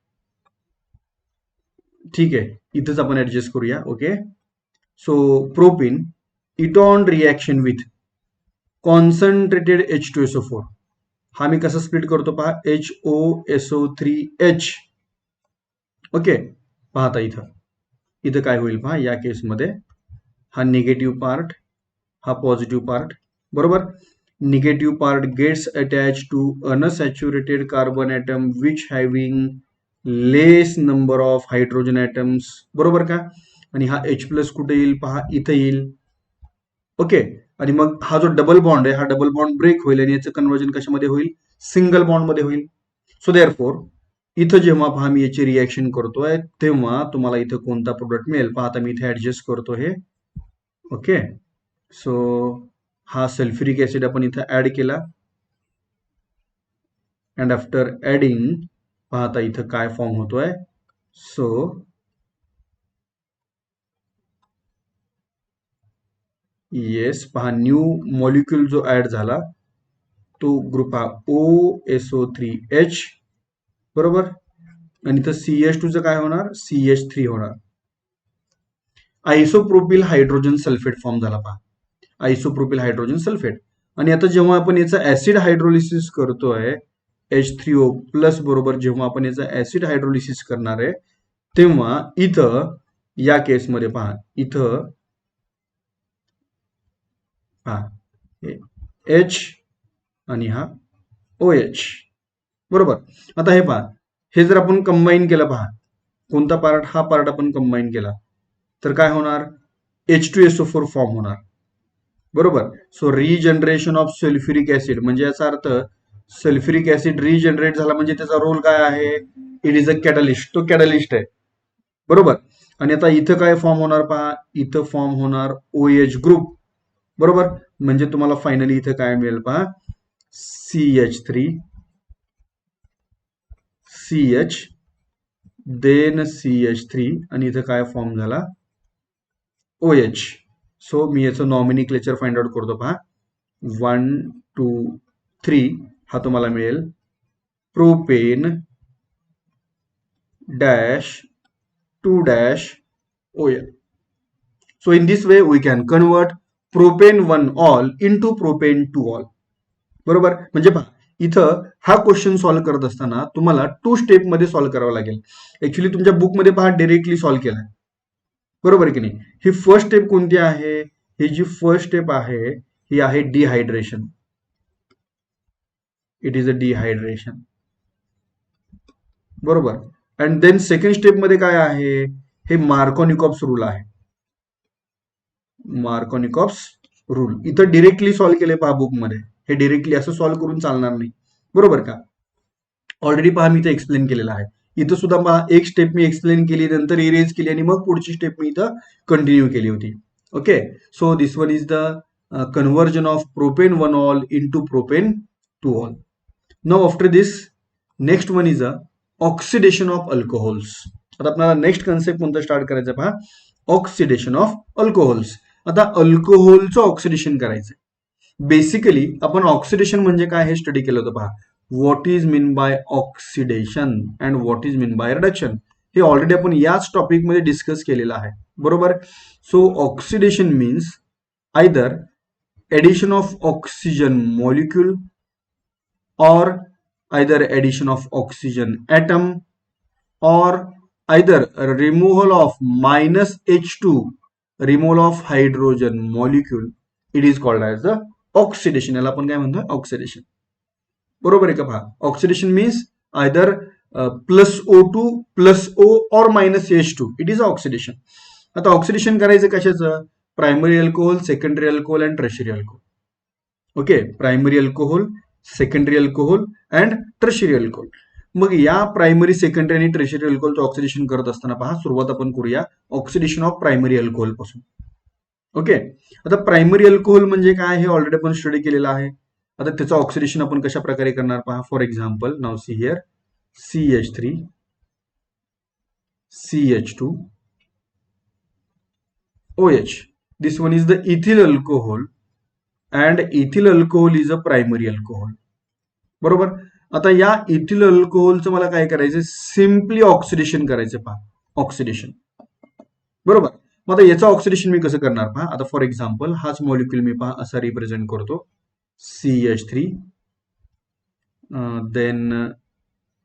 ठीक आहे, इथंच आपण ऍडजस्ट करूया. Okay, so propene इटॉन reaction with concentrated H2SO4. हा मी कसा स्प्लिट करतो पहा, HOSO3H. ओके, पाहता इथं काय होईल पहा, या केसमध्ये हा निगेटिव्ह पार्ट, हा पॉझिटिव्ह पार्ट. बरोबर, negative part gets attach to unsaturated carbon atom which having less number of hydrogen atoms. बरोबर का, आणि हा H+ कुठे येईल पहा, इथं येईल. ओके, आणि मग हा जो डबल बॉन्ड आहे हा डबल बॉन्ड ब्रेक होईल आणि याचं कन्व्हर्जन कशामध्ये होईल, सिंगल बॉन्ड मध्ये होईल. सो देअरफॉर इथं जेव्हा पहा मी याची रिॲक्शन करतोय तेव्हा तुम्हाला इथं कोणता प्रोडक्ट मिळेल पहा. आता मी इथे ऍडजस्ट करतो हे. ओके, सो हा सल्फ्युरिक ऍसिड आपण इथं ऍड केला, अँड आफ्टर ऍडिंग पाहता इथं काय फॉर्म होतोय. सो येस, पहा न्यू मॉलिक्यूल जो ऍड झाला तो ग्रुप हा OSO3H. बरोबर, आणि इथं CH2 चं काय होणार, CH3 होणार. आयसोप्रोपिल हायड्रोजन सल्फेट फॉर्म झाला पहा, आयसोप्रोपिल हायड्रोजन सल्फेट. आणि आता जेव्हा आपण याचं ऍसिड हायड्रोलिसिस करतोय H3O प्लस बरोबर, जेव्हा आपण याचं ऍसिड हायड्रोलिसिस करणार आहे तेव्हा इथं या केसमध्ये पहा, इथं पहा H आणि हा OH बरोबर. आता हे पहा, हे जर आपण कंबाईन केलं पहा, कोणता पार्ट, हा पार्ट आपण कंबाईन केला तर काय होणार, H2SO4 फॉर्म होणार बरोबर. So regeneration of sulphuric acid म्हणजे याचा अर्थ सल्फ्युरिक ऍसिड रिजनरेट झाला म्हणजे त्याचा रोल काय आहे, इट इज अ कॅटलिस्ट, तो कॅटलिस्ट आहे बरोबर. आणि आता इथं काय फॉर्म होणार पहा, इथं फॉर्म होणार OH ग्रुप बरोबर. म्हणजे तुम्हाला फायनली इथं काय मिळेल पहा, CH3 CH देन CH3 आणि इथं काय फॉर्म झाला, OH. सो मी याचं नॉमिनिक्लेचर फाइंड आउट करतो पहा, 1 2 3 हा तुम्हाला मिळेल propane dash 2 dash OL. So in this way we can convert propane 1 all into propane 2 all बरोबर. म्हणजे पहा, इथं हा क्वेश्चन सॉल्व्ह करत असताना तुम्हाला 2 स्टेप मध्ये सॉल्व्ह करावा लागेल. ऍक्च्युली तुमच्या बुकमध्ये पहा डायरेक्टली सॉल्व्ह केलाय बरोबर की नाही. ही फर्स्ट स्टेप कोणती आहे, ही जी फर्स्ट स्टेप आहे ही आहे dehydration, it is a dehydration बरोबर. अँड देन सेकंड स्टेप मध्ये काय आहे, हे मार्कोनिकॉप्स रूल आहे, मार्कोनिकॉप्स रूल. इथं डिरेक्टली सॉल्व्ह केले पहा बुकमध्ये, हे डिरेक्टली असं सॉल्व्ह करून चालणार नाही बरोबर का. ऑलरेडी पहा मी इथं एक्सप्लेन केलेलं आहे. इथं सुद्धा पहा एक स्टेप मी एक्सप्लेन केली, नंतर इरेज केली आणि मग पुढची स्टेप मी इथं कंटिन्यू केली होती. Okay. So this one is the conversion of propane 1 all into propane 2 all. Now after this next one is a oxidation of alcohols. आता आपल्याला नेक्स्ट कन्सेप्ट कोणता स्टार्ट करायचा पहा, ऑक्सिडेशन ऑफ अल्कोहोल्स. आता अल्कोहोलचं ऑक्सिडेशन करायचं. बेसिकली आपण oxidation म्हणजे काय हे स्टडी केलं होतं पहा, what is mean by oxidation and what is mean by reduction, हे ऑलरेडी आपण याच टॉपिक मध्ये डिस्कस केलेलं आहे बरोबर. So oxidation means either addition of oxygen molecule or either addition of oxygen atom or either removal of minus H2, removal of hydrogen molecule, it is called as the oxidation. याला आपण काय म्हणतो, oxidation बरोबर आहे का. पहा, oxidation means either plus O2 plus O or minus H2, it is oxidation. आता oxidation करायचं कशाचं, primary alcohol, secondary alcohol and tertiary alcohol. Okay, primary alcohol, secondary alcohol and tertiary alcohol. मग या प्रायमरी, सेकंडरी आणि tertiary अल्कोहोलचं oxidation करत असताना पहा, सुरुवात आपण करूया ऑक्सिडेशन ऑफ प्रायमरी अल्कोहोल पासून. ओके. आता प्रायमरी अल्कोहोल म्हणजे काय हे ऑलरेडी आपण स्टडी केलेलं आहे. आता त्याचं ऑक्सिडेशन आपण कशा प्रकारे करणार पहा. For example now see here, CH3 CH2 OH. This one is the ethyl alcohol and ethyl alcohol is a primary alcohol बरोबर. आता या इथिल अल्कोहोलचं मला काय करायचं, सिम्पली ऑक्सिडेशन करायचं पहा, ऑक्सिडेशन बरोबर. मग आता याचं ऑक्सिडेशन मी कसं करणार पहा. आता फॉर एक्झाम्पल हाच मॉलिक्युल मी पहा असा रिप्रेझेंट करतो, CH3 देन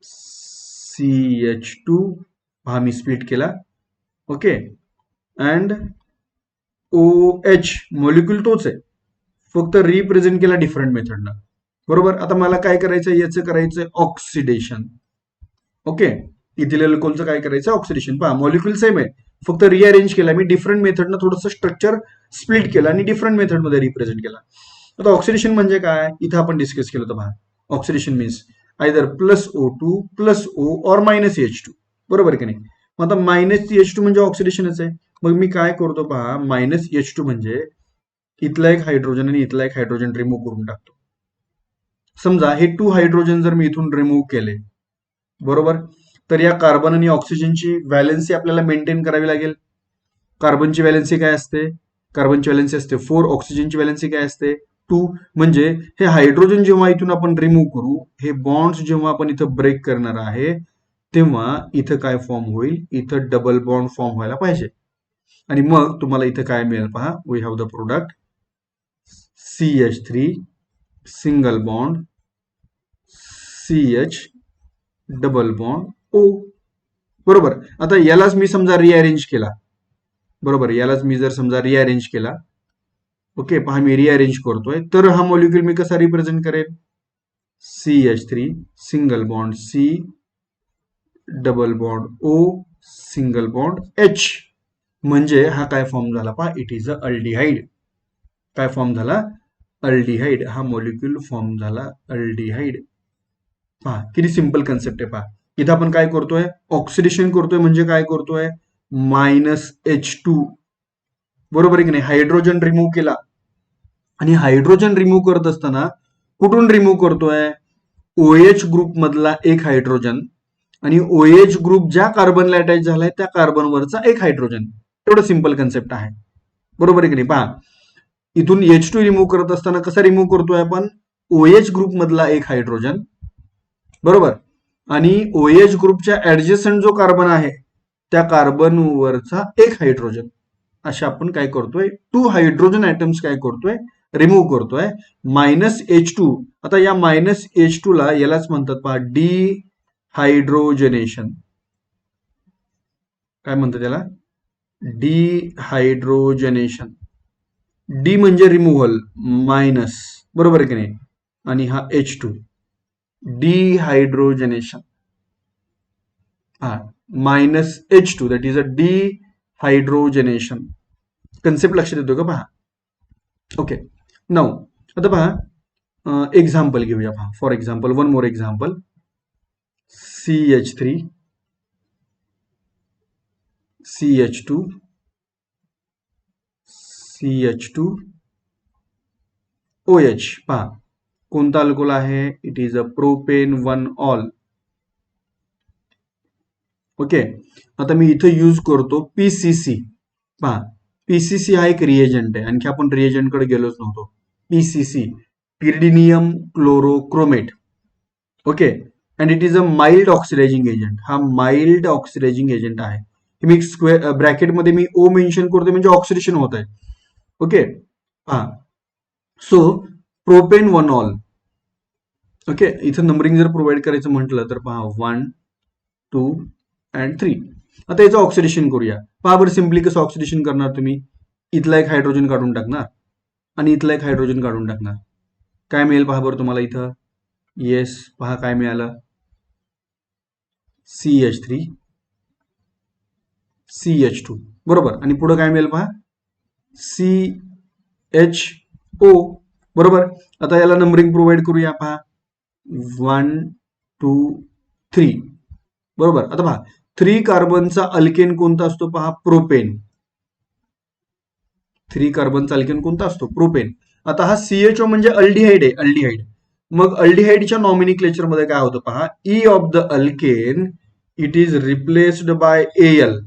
CH2 पहा मी स्प्लिट केला. ओके. अँड OH मॉलिक्युल तोच आहे, फक्त रिप्रेझेंट केला डिफरंट मेथडनं बरोबर. आता मला काय करायचं, याचं करायचं ऑक्सिडेशन. ओके. इथिल अल्कोहोलचं काय करायचं, ऑक्सिडेशन. पहा मॉलिक्युल सेम आहे, फक्त रिअरेंज केला मी डिफरंट मेथडनं, थोडंसं स्ट्रक्चर स्प्लिट केलं आणि डिफरंट मेथडमध्ये रिप्रेझेंट केला. आता ऑक्सिडेशन म्हणजे काय, इथं आपण डिस्कस केलं होतं पहा. Oxidation means either plus O2 plus O or minus H2 बरोबर की नाही. मग आता मायनस H2 म्हणजे ऑक्सिडेशनच आहे. मग मी काय करतो पहा, मायनस H2 म्हणजे इथला एक हायड्रोजन आणि इथला एक हायड्रोजन रिमूव्ह करून टाकतो. समजा हे 2 हायड्रोजन जर मी इथून रिमूव्ह केले बरोबर, तर या कार्बन आणि ऑक्सिजनची व्हॅलेन्सी आपल्याला मेंटेन करावी लागेल. कार्बनची व्हॅलेन्सी काय असते, कार्बनची व्हॅलेन्सी असते 4, ऑक्सिजनची व्हॅलेन्सी काय असते 2. म्हणजे हे हायड्रोजन जेव्हा इथून आपण रिमूव्ह करू, हे बॉन्ड्स जेव्हा आपण इथं ब्रेक करणार आहे तेव्हा इथं काय फॉर्म होईल, इथं डबल बॉन्ड फॉर्म व्हायला पाहिजे. आणि मग तुम्हाला इथे काय मिळेल पहा, we have the product CH3 single bond CH double bond O. बरोबर. आता यालाच मी समजा रिअरेंज केला, बरोबर, यालाच मी जर समजा रिअरेंज केला, ओके, पहा मी रिअरेंज करतोय, तर हा मॉलिक्यूल मी कसा रिप्रेझेंट करेल, CH3 single bond C double bond O single bond H. म्हणजे हा काय फॉर्म झाला पहा, इट इज अ अल्डिहाइड. काय फॉर्म झाला, अल्डिहाइड. हा मॉलिक्यूल फॉर्म झाला अल्डिहाइड. पहा किती सिंपल कन्सेप्ट आहे. पहा इथं आपण काय करतोय, ऑक्सिडेशन करतोय, म्हणजे काय करतोय, -H2, बरोबर आहे की नाही, हायड्रोजन रिमूव्ह केला. आणि हायड्रोजन रिमूव्ह करत असताना कुठून रिमूव्ह करतोय, OH ग्रुप मधला एक हायड्रोजन आणि OH ग्रुप ज्या कार्बनला अटॅच झालाय त्या कार्बनवरचा एक हायड्रोजन. एवढं सिंपल कन्सेप्ट आहे, बरोबर आहे की नाही. पहा इथून H2 रिमूव्ह करत असताना कसा रिमूव्ह करतोय आपण, OH ग्रुप मधला एक हायड्रोजन, बरोबर, आणि OH ग्रुपच्या ऍडजस्टंट जो कार्बन आहे त्या कार्बनवरचा एक हायड्रोजन. अशा आपण काय करतोय, 2 हायड्रोजन ऍटम्स काय करतोय, रिमूव्ह करतोय. -H2. आता या -H2 ला यालाच म्हणतात पहा डिहायड्रोजनेशन. काय म्हणतात त्याला, डिहायड्रोजनेशन. डी म्हणजे रिमूव्हल, मायनस, बरोबर आहे की नाही, आणि हा H2, डिहायड्रोजनेशन. हा -H2 that is a dehydrogenation. Concept लक्षात येतो का पहा. ओके, नाऊ आता पहा एक्झाम्पल घेऊया. पहा for example, one more example, CH3 CH2 CH2 OH. पहा कोणता अल्कोहोल आहे, it is a propane 1 ol. Okay, आता मी इथं यूज करतो PCC. पहा PCC हा एक रिएजंट आहे, आणखी आपण रिएजंटकडे गेलोच नव्हतो. PCC, pyridinium chlorochromate. Okay, and it is a mild oxidising agent. हा माइल्ड ऑक्सिडायझिंग एजंट आहे. मी स्क्वेअर ब्रॅकेटमध्ये मी O मेन्शन करतो म्हणजे ऑक्सिडेशन होत आहे. ओके, हा सो प्रोपेन 1 ऑल. ओके, इथं नंबरिंग जर प्रोव्हाइड करायचं म्हटलं तर पहा 1 2 अँड 3. आता याचं ऑक्सिडेशन करूया. पहा बरं सिम्पली कसं ऑक्सिडेशन करणार तुम्ही, इथला एक हायड्रोजन काढून टाकणार आणि इथला एक हायड्रोजन काढून टाकणार. काय मिळेल पहा बरं तुम्हाला इथं, येस पहा काय मिळालं, CH3 CH2, बरोबर, आणि पुढे काय मिळेल पहा, CHO, बरोबर. आता याला नंबरिंग प्रोव्हाइड करूया. पहा 1 2 3, बरोबर. आता पहा 3 कार्बनचा अल्केन कोणता असतो पहा, प्रोपेन. 3 कार्बनचा अल्केन कोणता असतो, प्रोपेन. आता हा CHO म्हणजे अल्डिहाइड आहे, अल्डिहाइड. मग अल्डिहाइडच्या नॉमिनिक्लेचर मध्ये काय होतं पहा, E of the alkane it is replaced by Al.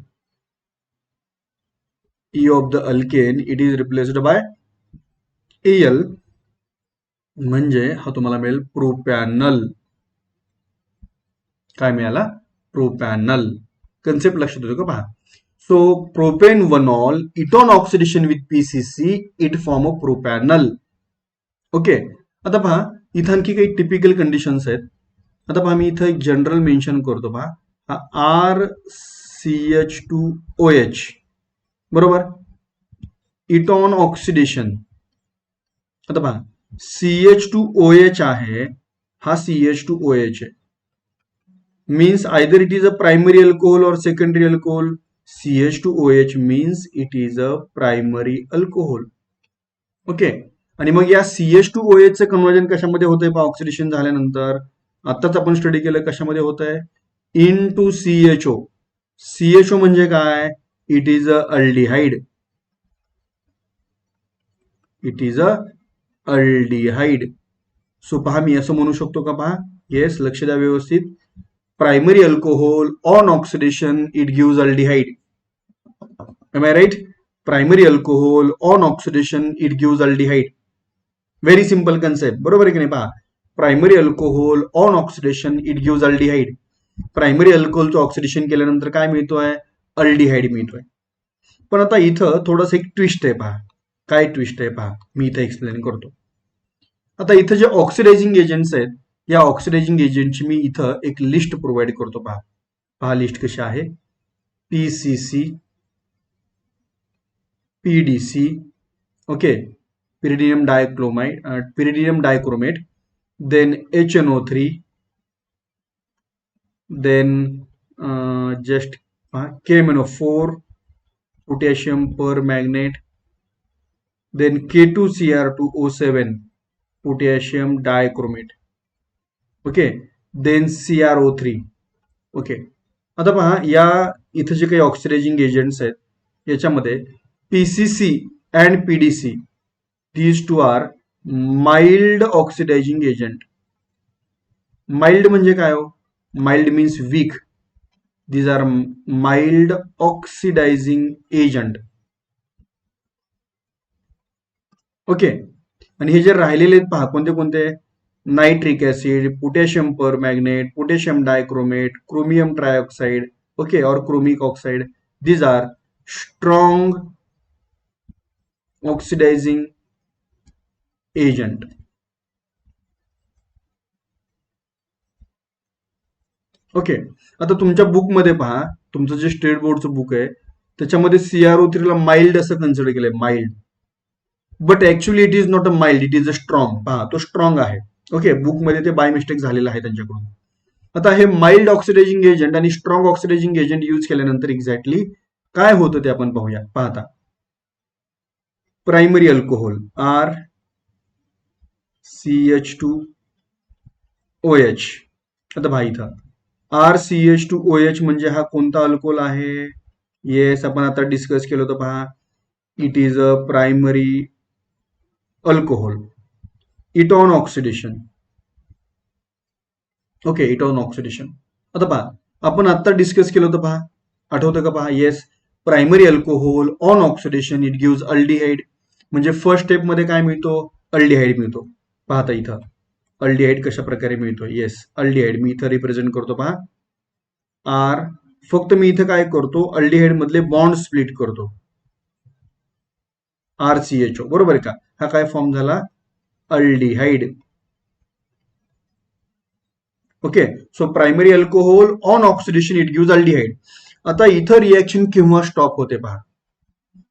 E of the alkane it is replaced by Al. म्हणजे हा तुम्हाला मिळेल प्रोपॅनल. काय मिळाला, प्रोपॅनल. कन्सेप्ट लक्षात येतो का पहा. So propane 1 ol it on oxidation with PCC it form a propanal. Okay, आता पहा इथं आणखी काही टिपिकल कंडिशन्स आहेत. आता पहा मी इथं एक जनरल मेन्शन करतो. पहा हा RCH2OH, बरोबर, इटॉन ऑक्सिडेशन. आता पहा CH2OH आहे, हा CH2OH आहे, means either it is a primary alcohol or secondary alcohol. CH2OH means it is a primary alcohol. Okay, आणि मग या CH2OH चं कन्वर्जन कशामध्ये होतंय पहा, ऑक्सिडेशन झाल्यानंतर आताच आपण स्टडी केलं कशामध्ये होत आहे, इन टू CHO. CHO म्हणजे काय, it is a aldehyde. It is a aldehyde. So पहा मी असं म्हणू शकतो का पहा, येस लक्ष द्या व्यवस्थित, primary alcohol on oxidation it gives aldehyde. Am I right, primary alcohol on oxidation it gives aldehyde. Very simple concept, बरोबर आहे की नाही. पहा primary alcohol on oxidation it gives aldehyde. Primary अल्कोहोलचं ऑक्सिडेशन केल्यानंतर काय मिळतोय, अल्डिहाइड मिळतोय. पण आता इथं थोडंसं एक ट्विस्ट आहे पहा. काय ट्विस्ट आहे पहा, मी इथं एक्सप्लेन करतो. आता इथं जे ऑक्सिडायझिंग एजंट्स आहेत, या ऑक्सिडायझिंग एजंटची मी इथं एक लिस्ट प्रोव्हाइड करतो पहा. पहा लिस्ट कशी आहे. PCC, PDC, okay, pyridinium dichromate, pyridinium dichromate, then HNO3, then just KMNO4, potassium permanganate, then K2Cr2O7, potassium dichromate, okay, then CrO3, okay. आता पहा या इथं जे काही ऑक्सिडायझिंग एजंट्स आहेत याच्यामध्ये PCC and PDC, these two are mild oxidizing agent. Mild म्हणजे काय हो? Mild means weak. these are mild oxidizing agent. Okay. आणि हे जे राहिलेले आहेत पहा कोणते कोणते, nitric acid, potassium permanganate, potassium dichromate, chromium trioxide, okay, or chromic oxide. these are strong oxidizing agent. Okay. आता तुमच्या बुकमध्ये पहा, तुमचं जे स्टेट बोर्डचं बुक आहे त्याच्यामध्ये CrO3 ला माइल्ड असं कन्सिडर केलंय, mild. But actually it is not a mild, it is a strong. पहा तो स्ट्रॉंग आहे. ओके, बुकमध्ये ते बाय मिस्टेक झालेलं आहे त्यांच्याकडून. आता हे माइल्ड ऑक्सिडायझिंग एजंट आणि स्ट्रॉंग ऑक्सिडायझिंग एजंट यूज केल्यानंतर एक्झॅक्टली काय होतं ते आपण पाहूया. पाहता प्रायमरी अल्कोहोल RCH2OH. आता पहा इथं RCH2OH म्हणजे हा कोणता अल्कोहोल आहे? येस, आपण आता डिस्कस केलं होतं पहा. It is a primary alcohol. It on oxidation. Okay, इटॉन oxidation. आता पहा आपण आता डिस्कस केलं होतं पहा, आठवतं का पहा. Yes, primary alcohol on oxidation it gives aldehyde. म्हणजे फर्स्ट स्टेप मध्ये काय मिळतो? अल्डिहाइड मिळतो. पाहता इथं अल्डिहाइड कशा प्रकारे मिळतो. येस, अल्डिहाइड मी इथं रिप्रेझेंट करतो पहा. आर, फक्त मी इथं काय करतो, अल्डिहाइड मधले बॉन्ड स्प्लिट करतो. RCHO, बरोबर का. हा काय फॉर्म झाला? Aldehyde. Okay, so primary alcohol on oxidation it gives aldehyde. आता इथं रिएक्शन केव्हा स्टॉप होते पहा.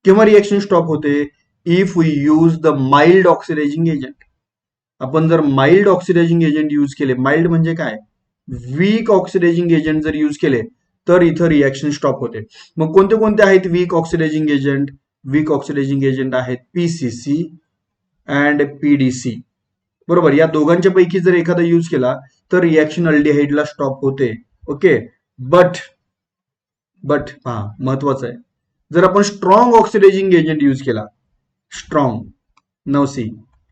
केव्हा रिएक्शन स्टॉप होते? If we use the mild oxidising agent. आपण जर माइल्ड ऑक्सिडायझिंग एजंट यूज केले, माइल्ड म्हणजे काय, वीक ऑक्सिडायझिंग एजंट जर यूज केले तर इथं रिएक्शन स्टॉप होते. मग कोणते कोणते आहेत weak oxidising agent? Weak oxidising agent आहेत PCC अँड PDC. बरोबर, या दोघांच्या पैकी जर एखादा यूज केला तर रिएक्शन अल्डिहाइडला स्टॉप होते. ओके, बट हा महत्वाचं आहे, जर आपण स्ट्रॉंग ऑक्सिडायझिंग एजंट यूज केला, strong, now see,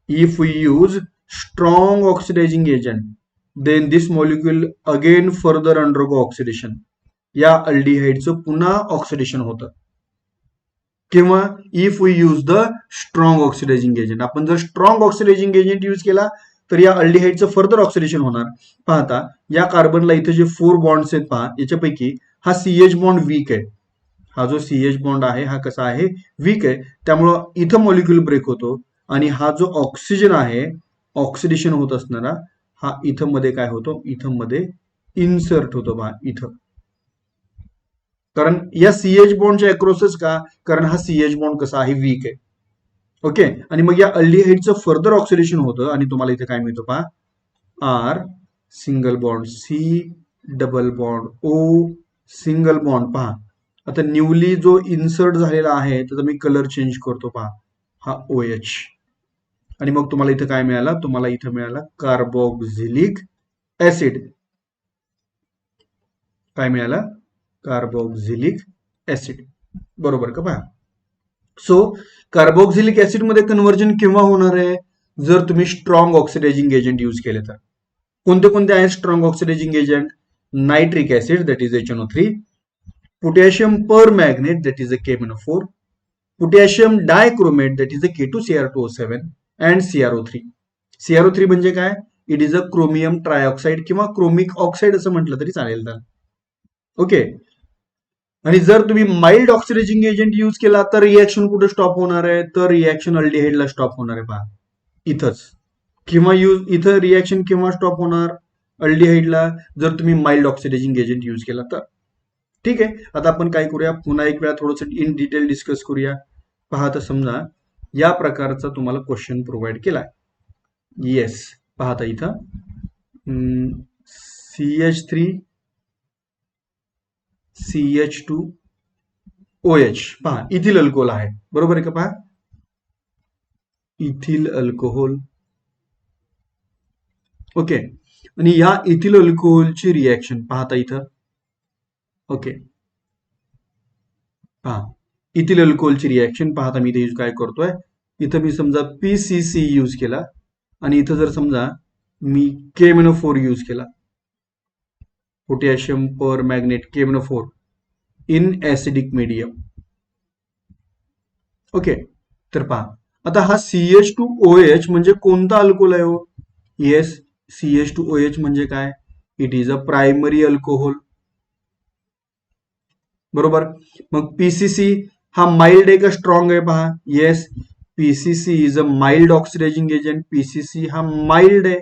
if we use strong oxidizing agent then this molecule again further undergo oxidation. या अल्डिहाइडचं पुन्हा ऑक्सिडेशन होतं. किंवा if we use the strong oxidising agent. आपण जर स्ट्रॉंग ऑक्सिडायझिंग एजंट यूज केला तर या अल्डिहाइडचं फर्दर ऑक्सिडेशन होणार. पाहता या कार्बनला इथे जे 4 बॉन्ड्स आहेत पहा, याच्यापैकी हा CH बॉन्ड वीक आहे. हा जो CH बॉन्ड आहे हा कसा आहे? वीक आहे. त्यामुळं इथं मॉलिक्यूल ब्रेक होतो आणि हा जो ऑक्सिजन आहे ऑक्सिडेशन होत असणारा हा इथं मध्ये काय होतो? इथं मध्ये इन्सर्ट होतो बा इथं. कारण या CH बॉन्डच्या अक्रॉसच का? कारण हा CH बॉन्ड कसा आहे? वीक आहे. ओके, आणि मग या अल्डिहाइडचं फर्दर ऑक्सिडेशन होतं आणि तुम्हाला इथे काय मिळतं पहा, R single bond, C double bond, O single bond. पहा आता न्यूली जो इन्सर्ट झालेला आहे त्याचा मी कलर चेंज करतो पहा, हा OH. आणि मग तुम्हाला इथं काय मिळाला? तुम्हाला इथं मिळाला कार्बोक्झिलिक ऍसिड. काय मिळाला? Carboxylic acid. बरोबर का पहा. सो कार्बोक्झिलिक ऍसिड मध्ये कन्व्हर्जन केव्हा होणार आहे? जर तुम्ही स्ट्रॉंग ऑक्सिडायझिंग एजंट यूज केले तर. कोणते कोणते आहेत strong oxidising agent? Nitric acid that is HNO3, potassium permanganate that is a KMNO4, potassium dichromate that is a K2Cr2O7 and CrO3. CrO3 म्हणजे काय? It is a chromium trioxide किंवा chromic oxide असं म्हटलं तरी चालेल. ओके, आणि जर तुम्ही माइल्ड ऑक्सिडायझिंग एजंट यूज केला तर रिएक्शन कुठे स्टॉप होणार आहे, तर रिएक्शन अल्डिहाइडला स्टॉप होणार आहे पहा इथंच. किंवा इथं रिएक्शन केव्हा स्टॉप होणार अल्डिहाइडला, जर तुम्ही माइल्ड ऑक्सिडायझिंग एजंट यूज केला तर. ठीक आहे, आता आपण काय करूया, पुन्हा एक वेळा थोडंसं इन डिटेल डिस्कस करूया. पहा, तर समजा या प्रकारचा तुम्हाला क्वेश्चन प्रोव्हाइड केलाय. येस, पाहता इथं CH3 CH2OH पहा इथिल अल्कोहोल आहे, बरोबर आहे का? पहा इथिल अल्कोहोल. ओके, आणि या इथिल अल्कोहोलची रिएक्शन पाहता इथं. ओके, पहा इथिल अल्कोहोलची रिएक्शन पाहता मी इथे काय करतोय, इथं मी समजा PCC यूज केला आणि इथं जर समजा मी KMnO4 यूज केला, potassium per magnet KMnO4 in acidic medium. Okay, तर पहा आता हा CH2OH म्हणजे कोणता अल्कोहोल आहे हो? येस, CH2OH म्हणजे काय? It is a primary alcohol, बरोबर. मग PCC हा माइल्ड आहे का स्ट्रॉंग आहे? पहा, yes, PCC is a mild oxidizing agent. PCC हा माइल्ड आहे.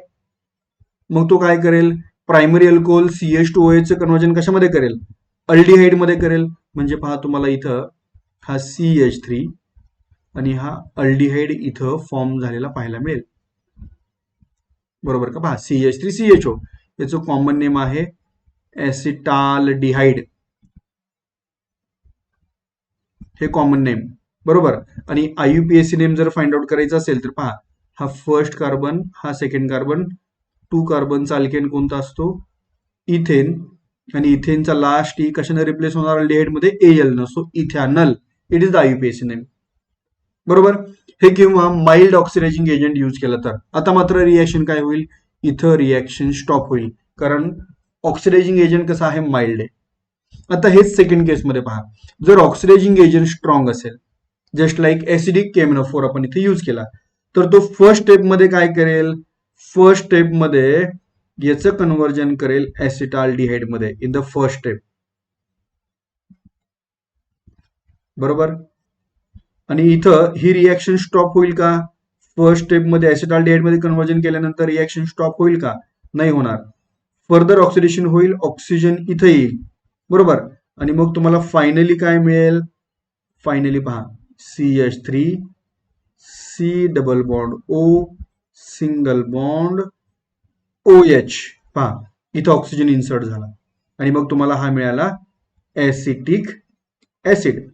मग तो काय करेल, प्रायमरी अल्कोहोल CH2OH चं कन्व्हर्जन कशामध्ये करेल? अल्डिहाइड मध्ये करेल. म्हणजे पहा तुम्हाला इथं हा CH3 आणि हा अल्डिहाइड इथं फॉर्म झालेला पाहायला मिळेल, बरोबर का? पहा CH3CHO याचं कॉमन नेम आहे ऍसिटाल्डिहाइड, हे कॉमन नेम, बरोबर. आणि IUPAC नेम जर फाइंड आउट करायचं असेल तर पहा, हा फर्स्ट कार्बन, हा सेकंड कार्बन, 2 कार्बनचा अल्केन कोणता असतो? इथेन. आणि इथेनचा लास्ट ई कशाने रिप्लेस होणार अल्डिहाइड मध्ये? AL नसतो, ethanal. It is the IUPAC name, बरोबर. हे किंवा माइल्ड ऑक्सिडायझिंग एजंट यूज केलं तर. आता मात्र रिएक्शन काय होईल, इथं रिएक्शन स्टॉप होईल, कारण ऑक्सिडायझिंग एजंट कसं आहे, माइल्ड आहे. आता हेच सेकंड केसमध्ये पहा, जर ऑक्सिडायझिंग एजंट स्ट्रॉंग असेल, जस्ट लाईक ऍसिडिक KMnO4 आपण इथे यूज केला, तर तो फर्स्ट स्टेप मध्ये काय करेल, फर्स्ट स्टेप मध्ये याचं कन्व्हर्जन करेल ऍसिटाल्डिहाइड मध्ये इन द फर्स्ट स्टेप, बरोबर. आणि इथं ही रिएक्शन स्टॉप होईल का? फर्स्ट स्टेप मध्ये ऍसिटाल्डिहाइड मध्ये कन्व्हर्जन केल्यानंतर रिएक्शन स्टॉप होईल का? नाही होणार. फर्दर ऑक्सिडेशन होईल, ऑक्सिजन इथं येईल, बरोबर. आणि मग तुम्हाला फायनली काय मिळेल? फायनली पहा CH3 C double bond O single bond OH, पहा इथं ऑक्सिजन इन्सर्ट झाला आणि मग तुम्हाला हा मिळाला acetic acid.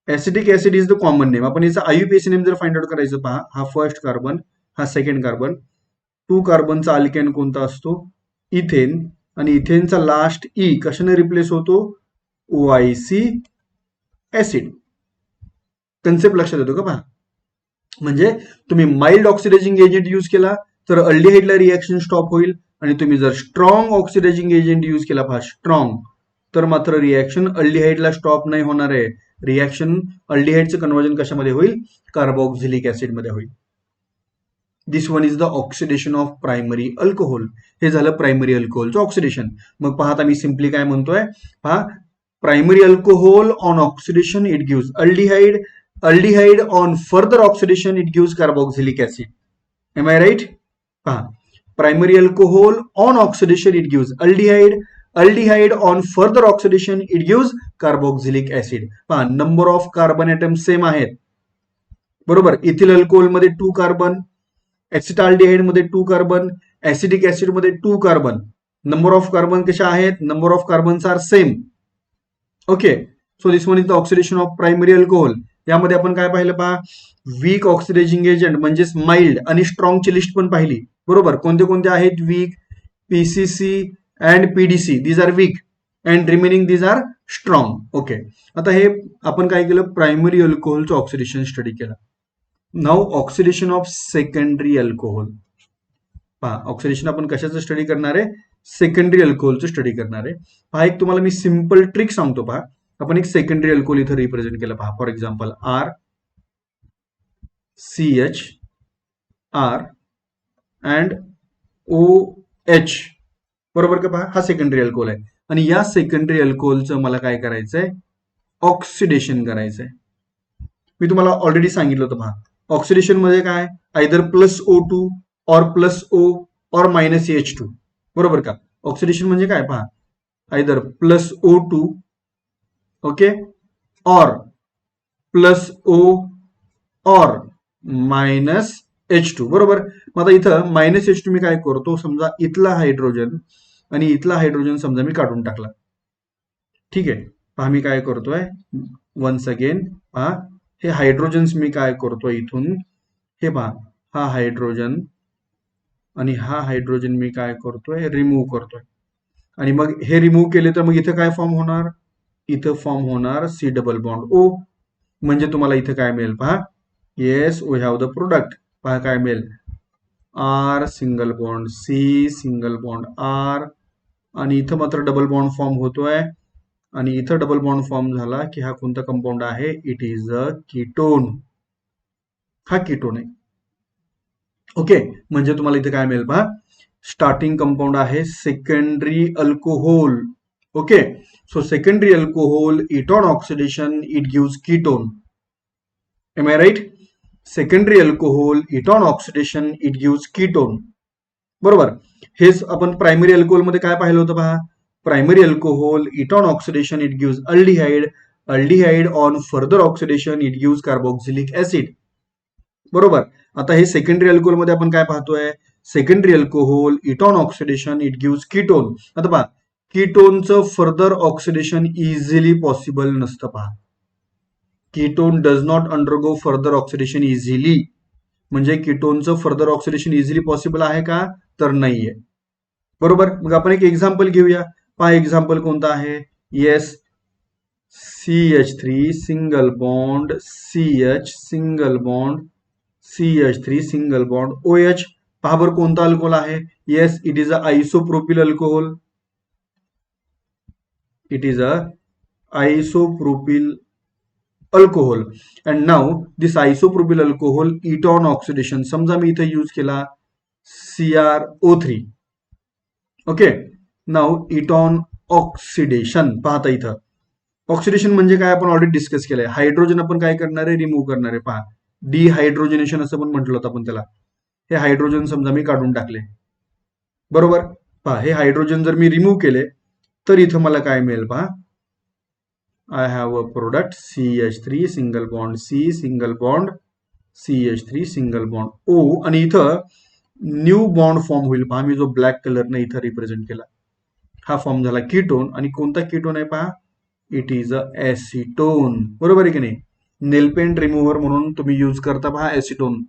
Acetic acid is the common name. आपण याचा IUPAC नेम जर फाइंड आउट करायचं, पहा हा फर्स्ट कार्बन, हा सेकंड कार्बन, 2 कार्बनचा अल्केन कोणता असतो? इथेन. आणि इथेनचा लास्ट ई कशाने रिप्लेस होतो? OIC acid. कन्सेप्ट लक्षात येतो का? पहा, म्हणजे तुम्ही माइल्ड ऑक्सिडायझिंग एजंट यूज केला तर अल्डिहाइडला रिएक्शन स्टॉप होईल, आणि तुम्ही जर स्ट्रॉंग ऑक्सिडायझिंग एजंट यूज केला, पहा स्ट्रॉंग, तर मात्र रिएक्शन अल्डिहाइडला स्टॉप नाही होणार आहे. रिएक्शन अल्डिहाइडचं कन्व्हर्जन कशामध्ये होईल? कार्बोक्सिलिक ऍसिड मध्ये होईल. This one is the oxidation of primary alcohol. हे झालं प्रायमरी अल्कोहोलचं ऑक्सिडेशन. मग पहा आता मी सिम्पली काय म्हणतोय, पहा primary alcohol on oxidation it gives aldehyde, aldehyde on further oxidation it gives carboxylic acid. Am I right? पहा primary alcohol on oxidation it gives aldehyde, aldehyde on further oxidation it gives carboxylic acid. पहा number of carbon atom same आहेत, बरोबर. Ethyl alcohol मध्ये 2 carbon, ऍसिटाल्डिहाइड मध्ये 2 carbon, acidic acid मध्ये 2 carbon. Number of carbon कशा आहेत? Number of carbons are same. Okay, so this one is the oxidation of primary alcohol. यामध्ये आपण काय पाहिलं पहा, वीक ऑक्सिडायझिंग एजंट म्हणजेच माइल्ड आणि स्ट्रॉंगची लिस्ट पण पाहिली, बरोबर. कोणते कोणते आहेत? Weak, PCC and PDC, these are weak, and remaining these are strong. Okay, आता हे आपण काय केलं, प्रायमरी अल्कोहोलचं ऑक्सिडेशन स्टडी केलं. Now oxidation of secondary alcohol. पहा ऑक्सिडेशन आपण कशाचं स्टडी करणार आहे? सेकंडरी अल्कोहोलचं स्टडी करणार आहे. पहा एक तुम्हाला मी सिंपल ट्रिक सांगतो. पहा आपण एक सेकंडरी अल्कोहोल इथं रिप्रेझेंट केलं. पहा for example RCHR and OH, बरोबर का? पहा हा सेकंडरी अल्कोहोल आहे. आणि या सेकंडरी अल्कोहोलचं मला काय करायचंय, ऑक्सिडेशन करायचंय. मी तुम्हाला ऑलरेडी सांगितलं होतं पहा, ऑक्सिडेशन मध्ये काय, आयदर प्लस O2 और plus O or minus H2, बरोबर का. ऑक्सिडेशन म्हणजे काय पहा, आयदर प्लस O2 ओके और plus O or minus H2, बरोबर. मग आता इथं मायनस H2 मी काय करतो, समजा इथला हायड्रोजन आणि इथला हायड्रोजन समजा मी काढून टाकला. ठीक आहे, पहा मी काय करतोय, वन्स अगेन पहा, हे हायड्रोजन्स मी काय करतोय इथून, हे पहा, हा हायड्रोजन आणि हा हायड्रोजन मी काय करतोय, रिमूव्ह करतोय. आणि मग हे रिमूव्ह केले तर मग इथं काय फॉर्म होणार, इथं फॉर्म होणार सी डबल बॉन्ड ओ. म्हणजे तुम्हाला इथं काय मिळेल पहा, yes we have the product. पहा काय मिळेल, R single bond C single bond R, आणि इथं मात्र डबल बॉन्ड फॉर्म होतोय. आणि इथं डबल बॉन्ड फॉर्म झाला की हा कोणता कंपाऊंड आहे, इट इज अ कीटोन. हा कीटोन आहे. ओके, म्हणजे तुम्हाला इथे काय मिळेल पहा, स्टार्टिंग कंपाऊंड आहे secondary alcohol. Okay, so secondary alcohol it on oxidation it gives ketone. Am I right. Secondary alcohol it on oxidation it gives ketone, बरोबर. हेच आपण प्रायमरी अल्कोहोल मध्ये काय पाहिलं होतं पहा, primary alcohol it on oxidation it gives aldehyde, aldehyde on further oxidation it gives carboxylic acid, बरोबर. आता हे सेकंडरी अल्कोहोल मध्ये आपण काय पाहतोय, secondary alcohol it on oxidation it gives ketone. आता पहा, कीटोनचं फर्दर ऑक्सिडेशन इझिली पॉसिबल नसतं पहा. Ketone does not undergo further oxidation easily. म्हणजे कीटोनचं फर्दर ऑक्सिडेशन इझिली पॉसिबल आहे का, तर नाहीये, बरोबर. मग आपण एक एक्झाम्पल घेऊया. पहा एक्झाम्पल कोणता आहे, yes CH3 single bond CH single bond CH3 single bond OH. पहा बरं कोणता अल्कोहोल आहे, yes it is a isopropyl alcohol. It is a isopropyl alcohol. And now this isopropyl alcohol it on oxidation, समजा मी इथे use केला CrO3. Okay, now इटॉन oxidation. पाहता इथं oxidation म्हणजे काय आपण ऑलरेडी डिस्कस केलंय, हायड्रोजन आपण काय करणार आहे, रिमूव्ह करणार आहे. पहा, डिहायड्रोजनेशन असं पण म्हटलं होतं आपण त्याला. हे हायड्रोजन समजा मी काढून टाकले, बरोबर. पहा हे हायड्रोजन जर मी रिमूव्ह केले तर इथं मला काय मिळेल पहा, I have a product CH3 single bond C single bond CH3 single bond O, आणि इथं न्यू बॉन्ड फॉर्म होईल. पहा मी जो ब्लॅक कलरने इथं रिप्रेझेंट केला, हा फॉर्म झाला कीटोन. आणि कोणता कीटोन आहे पहा, इट इज अ ऍसिटोन, बरोबर आहे की नाही. नेलपेंट रिमूव्हर म्हणून तुम्ही यूज करता पहा ऍसिटोन.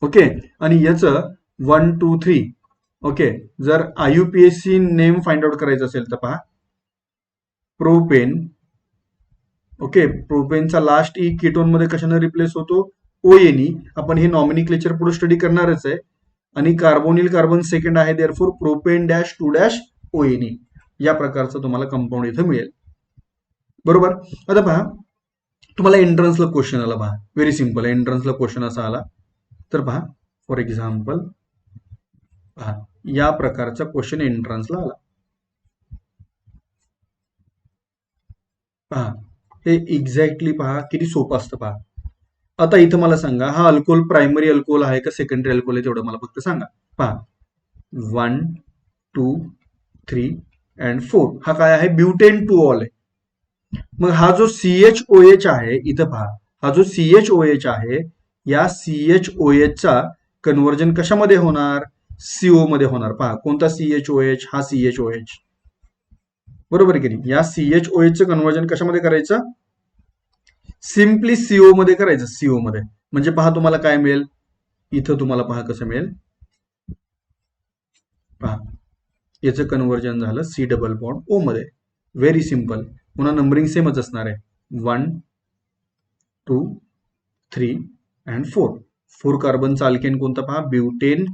ओके, आणि याचं 1 2 3. ओके, जर IUPAC नेम फाइंड आउट करायचं असेल तर पहा, प्रोपेन. ओके, प्रोपेनचा लास्ट ई कीटोन मध्ये कशाने रिप्लेस होतो, ONE. आपण हे नॉमिनिक्लेचर पुढे स्टडी करणारच आहे. आणि कार्बोनिल कार्बन सेकंड आहे, therefore propane dash 2 dash ONE. या प्रकारचं तुम्हाला कंपाऊंड इथं मिळेल, बरोबर. आता पहा तुम्हाला एंट्रन्सला क्वेश्चन आला, पहा व्हेरी सिंपल. एंट्रन्सला क्वेश्चन असा आला तर पहा, फॉर एक्झाम्पल पहा या प्रकारचा क्वेश्चन एंट्रन्सला आला. पहा हे एक्झॅक्टली पहा किती सोपं असतं पहा. आता इथं मला सांगा, हा अल्कोहोल प्रायमरी अल्कोहोल आहे का सेकंडरी अल्कोहोल आहे, तेवढं मला फक्त सांगा. पहा 1 2 3 अँड 4 हा काय आहे, ब्युटेन टू ऑल आहे. मग हा जो CHOH आहे इथं पहा, हा जो CHOH आहे, या CHOH चा कन्व्हर्जन कशामध्ये होणार, CO मध्ये होणार. पहा कोणता CHOH, हा CHOH, बरोबर की नाही. या CHOH चं कन्व्हर्जन कशामध्ये करायचं, सिम्पली CO मध्ये करायचं, CO मध्ये. म्हणजे पहा तुम्हाला काय मिळेल, इथं तुम्हाला पहा कसं मिळेल, पहा याचं कन्व्हर्जन झालं C डबल बॉन्ड O मध्ये. Very simple. पुन्हा नंबरिंग सेमच असणार आहे, 1 2 3 अँड 4. 4 कार्बनचा अल्केन कोणता पहा, ब्युटेन.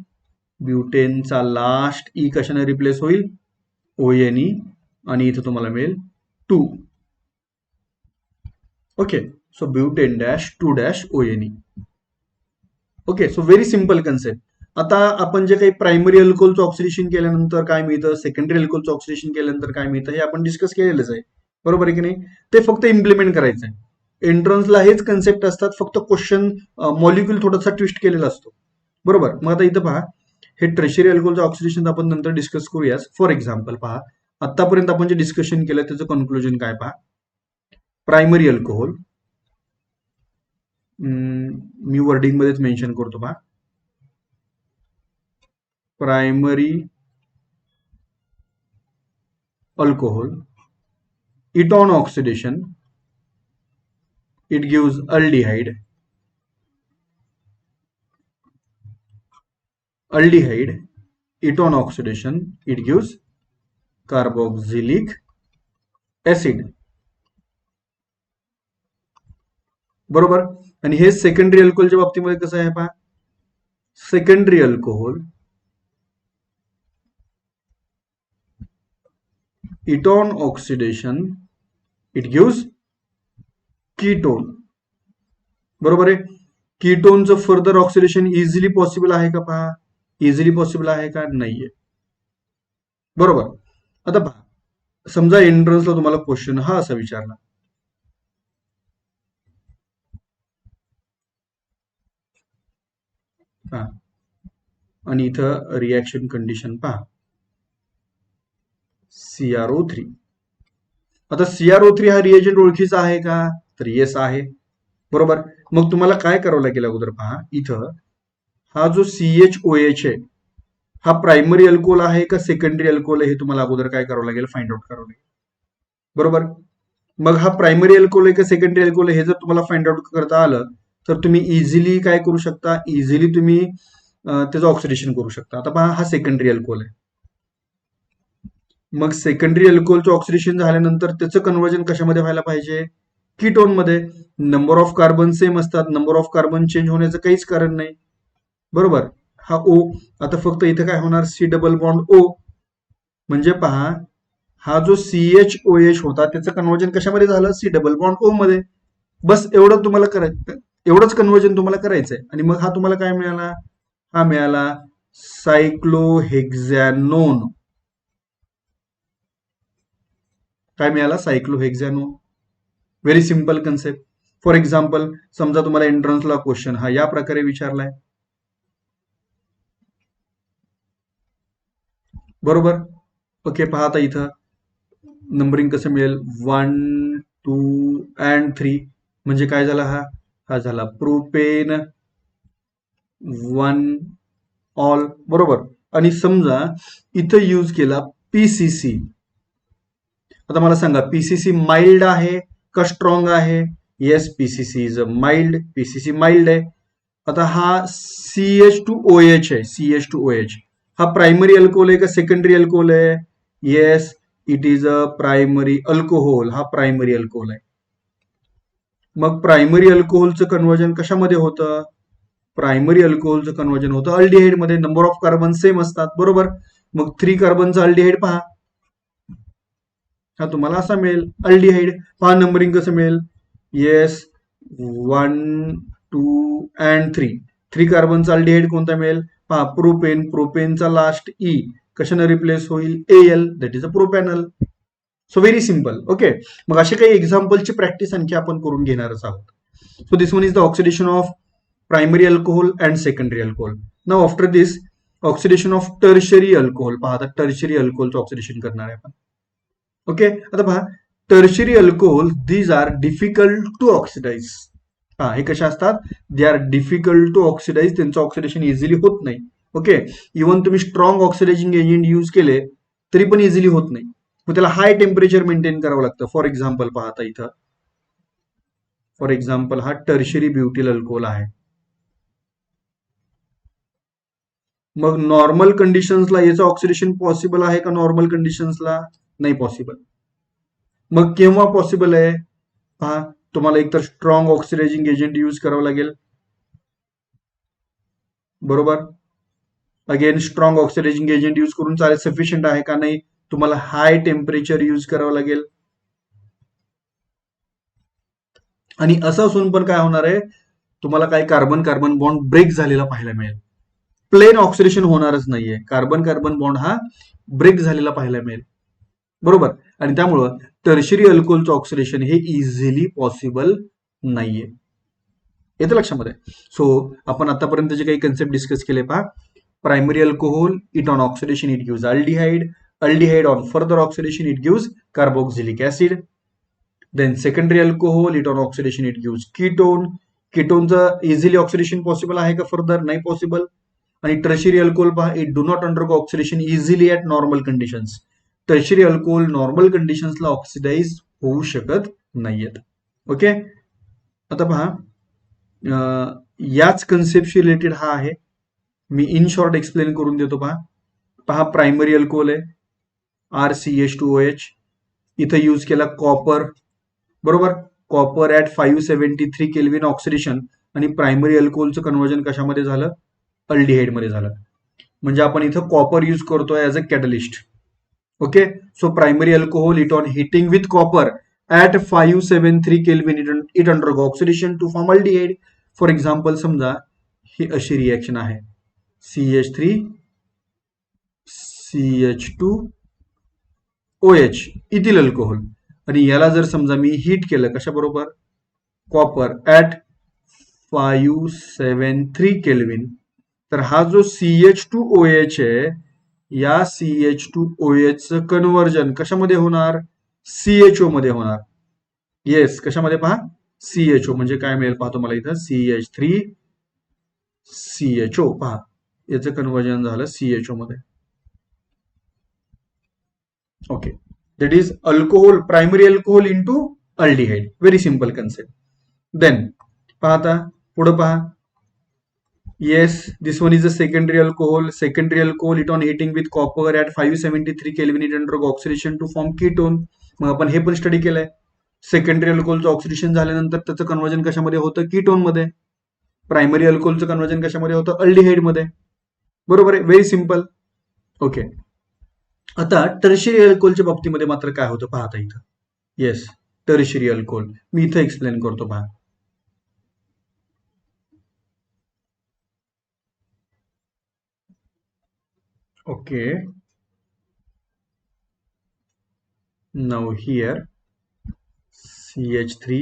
ब्युटेनचा लास्ट ई कशाने रिप्लेस होईल, ONE. आणि इथं तुम्हाला मिळेल 2. Okay, so butane dash 2 dash ONE. Okay, so very simple concept. आता आपण जे काही प्रायमरी अल्कोहोलचं ऑक्सिडेशन केल्यानंतर काय मिळतं, सेकंडरी अल्कोहोलचं ऑक्सिडेशन केल्यानंतर काय मिळतं, हे आपण डिस्कस केलेलंच आहे. बरोबर आहे की नाही? ते फक्त इम्प्लिमेंट करायचं आहे. एंट्रन्सला हेच कन्सेप्ट असतात, फक्त क्वेश्चन मॉलिक्यूल थोडासा ट्विस्ट केलेला असतो. बरोबर. मग आता इथं पहा, हे ट्रेशरी अल्कोहोलचं ऑक्सिडेशन आपण नंतर डिस्कस करूयाच. फॉर एक्झाम्पल पहा, आतापर्यंत आपण जे डिस्कशन केलं त्याचं कन्क्लुजन काय पहा. प्रायमरी अल्कोहोल, मी वर्डिंग मध्येच मेन्शन करतो पहा. Primary alcohol, ketone oxidation, it gives aldehyde. Ketone oxidation, it gives carboxylic acid. बरोबर. आणि हे सेकंडरी अल्कोहोलच्या बाबतीमध्ये कसं आहे पहा. Secondary alcohol, ketone oxidation, it gives ketone. बरोबर आहे. कीटोनचं फर्दर ऑक्सिडेशन इझिली पॉसिबल आहे का पहा. इझिली पॉसिबल आहे का, नाहीये. बरोबर. आता पहा, समजा एंट्रन्सला तुम्हाला क्वेश्चन हा असा विचारला, पहा, आणि इथं रिॲक्शन कंडिशन पहा, CrO3. आता CrO3 हा रिएजंट ओळखीचा आहे का, तर येस आहे. बरोबर. मग तुम्हाला काय करावं लागेल अगोदर पहा, इथं हा जो CHOH आहे, हा प्रायमरी अल्कोहोल आहे का सेकंडरी अल्कोहोल आहे, हे तुम्हाला अगोदर काय करावं लागेल, फाइंड आउट करावं लागेल. बरोबर. मग हा प्रायमरी अल्कोहोल आहे का सेकंडरी अल्कोहोल आहे, हे जर तुम्हाला फाइंड आउट करता आलं तर तुम्ही इझिली काय करू शकता, इझिली तुम्ही त्याचं ऑक्सिडेशन करू शकता. आता पहा, हा सेकंडरी अल्कोहोल आहे. मग सेकंडरी अल्कोहोलचं ऑक्सिडेशन झाल्यानंतर त्याचं कन्व्हर्जन कशामध्ये व्हायला पाहिजे, कीटोन मध्ये. नंबर ऑफ कार्बन सेम असतात, नंबर ऑफ कार्बन चेंज होण्याचं काहीच कारण नाही. बरोबर. हा ओ, आता फक्त इथे काय होणार, सी डबल बॉन्ड ओ. म्हणजे पहा, हा जो CHOH होता त्याचं कन्व्हर्जन कशामध्ये झालं, सी डबल बॉन्ड ओ मध्ये. बस एवढं तुम्हाला करायचं, एवढंच कन्व्हर्जन तुम्हाला करायचंय. आणि मग हा तुम्हाला काय मिळाला, हा मिळाला सायक्लोहेक्झॅनोन. काय मिळाला, cyclohexanone. Very simple concept. For example, समजा तुम्हाला एंट्रन्सला क्वेश्चन हा या प्रकारे विचारलाय. बरोबर. ओके. पहा, आता इथं नंबरिंग कसं मिळेल, 1, 2 अँड 3. म्हणजे काय झाला, हा झाला प्रोपेन 1 ऑल. बरोबर. आणि समजा इथं यूज केला PCC. आता मला सांगा, PCC माइल्ड आहे का स्ट्रॉंग आहे. Yes, PCC is a mild. PCC mild आहे. आता हा CH2OH आहे, CH2OH. हा प्रायमरी अल्कोहोल आहे का सेकंडरी अल्कोहोल आहे. Yes, it is a primary alcohol. हा प्रायमरी अल्कोहोल आहे. मग प्रायमरी अल्कोहोलचं कन्व्हर्जन कशामध्ये होतं, प्रायमरी अल्कोहोलचं कन्व्हर्जन होतं अल्डिहाइड मध्ये. नंबर ऑफ कार्बन सेम असतात. बरोबर. मग 3 कार्बनचा अल्डिहाइड पहा, हा तुम्हाला असा मिळेल अल्डिहाइड. पहा नंबरिंग कसं मिळेल. Yes, 1, 2 and 3. 3 कार्बनचा अल्डिहाइड कोणता मिळेल, पहा प्रोपेन. प्रोपेनचा लास्ट ई कशाने रिप्लेस होईल, AL, that is a propanal. So very simple. Okay. मग असे काही एक्झाम्पलची प्रॅक्टिस आणखी आपण करून घेणारच आहोत. So this one is the oxidation of primary alcohol and secondary alcohol. Now after this, oxidation of tertiary alcohol. पहा, आता टर्शरी अल्कोहोलचं ऑक्सिडेशन करणार आहे आपण. ओके. आता पहा, tertiary alcohol, these are difficult to oxidize. हा, हे कशा असतात, they are difficult to oxidize. त्यांचं ऑक्सिडेशन इझिली होत नाही. ओके. इव्हन तुम्ही स्ट्रॉंग ऑक्सिडायझिंग एजंट यूज केले तरी पण इझिली होत नाही. मग त्याला हाय टेम्परेचर मेंटेन करावं लागतं. फॉर एक्झाम्पल पहा, आता इथं फॉर एक्झाम्पल हा टर्शरी ब्युटिल अल्कोहोल आहे. मग नॉर्मल कंडिशन्सला याचं ऑक्सिडेशन पॉसिबल आहे का, नॉर्मल कंडिशन्सला नाही पॉसिबल. मग केव्हा पॉसिबल आहे, पहा, तुम्हाला एकतर स्ट्रॉंग ऑक्सिडायझिंग एजंट यूज करावं लागेल. बरोबर. Again strong oxidising agent use करून चालेल, सफिशियंट आहे का, नाही, तुम्हाला हाय टेम्परेचर यूज करावं लागेल. आणि असं असून पण काय होणार आहे, तुम्हाला काय कार्बन कार्बन बॉन्ड ब्रेक झालेला पाहायला मिळेल. प्लेन ऑक्सिडेशन होणारच नाहीये. कार्बन कार्बन बॉन्ड हा ब्रेक झालेला पाहायला मिळेल. बरोबर. आणि त्यामुळं टर्शरी अल्कोहोलचं ऑक्सिडेशन हे इझिली पॉसिबल नाहीये. येतं लक्षामध्ये. सो आपण आतापर्यंत जे काही कन्सेप्ट डिस्कस केले पहा. Primary alcohol, it on oxidation it gives aldehyde. Aldehyde on further oxidation it gives carboxylic acid. Then secondary alcohol, it on oxidation it gives ketone. Ketoneचं इझिली ऑक्सिडेशन पॉसिबल आहे का further? नाही possible. आणि tertiary alcohol पहा, it do not undergo oxidation easily at normal conditions. Tertiary alcohol normal कंडिशन्सला oxidize होऊ शकत नाहीयेत. ओके. आता पहा, याच कन्सेप्टशी रिलेटेड हा आहे. मी इन शॉर्ट एक्सप्लेन करून देतो. पहा प्रायमरी अल्कोहोल आहे RCH2OH. इथं यूज केला कॉपर. बरोबर. कॉपर ऍट 573 केल्विन ऑक्सिडेशन आणि प्रायमरी अल्कोहोलचं कन्व्हर्जन कशामध्ये झालं? अल्डिहाइड मध्ये झालं. म्हणजे आपण इथं कॉपर यूज करतोय as a catalyst. Okay. So primary alcohol it on heating with copper at 573 kelvin it undergo oxidation to form aldehyde. For example समजा ही अशी रिएक्शन आहे. CH3 CH2OH ethyl alcohol. आणि याला जर समजा मी हीट केलं कशा बरोबर? Copper at 573 kelvin. तर हा जो CH2OH आहे, या CH2OH चं कन्व्हर्जन कशामध्ये होणार? CHO मध्ये होणार. येस, कशामध्ये पहा? CHO. म्हणजे काय मिळेल पाहतो मला इथं, CH3CHO. पहा, याचं कन्व्हर्जन झालं CHO मध्ये. Okay. That is alcohol, primary alcohol into aldehyde. Very simple concept. Then pahata पुढे पहा. Yes, this one is a secondary alcohol. Secondary alcohol it on heating with copper at 573 Kelvin it undergo oxidation to form ketone. मग आपण हे पण study केलंय. Secondary अल्कोहोलचं oxidation झाल्यानंतर त्याचं conversion कशामध्ये होतं? कीटोन मध्ये. प्रायमरी अल्कोहोलचं कन्व्हर्जन कशामध्ये होतं? अल्डिहाइड मध्ये. बरोबर आहे. Very simple. ओके. आता टर्शरी अल्कोहोलच्या बाबतीमध्ये मात्र काय होतं पाहता इथं. येस, टर्शरी अल्कोहोल मी इथं एक्सप्लेन करतो पहा. ओके. Now here CH3.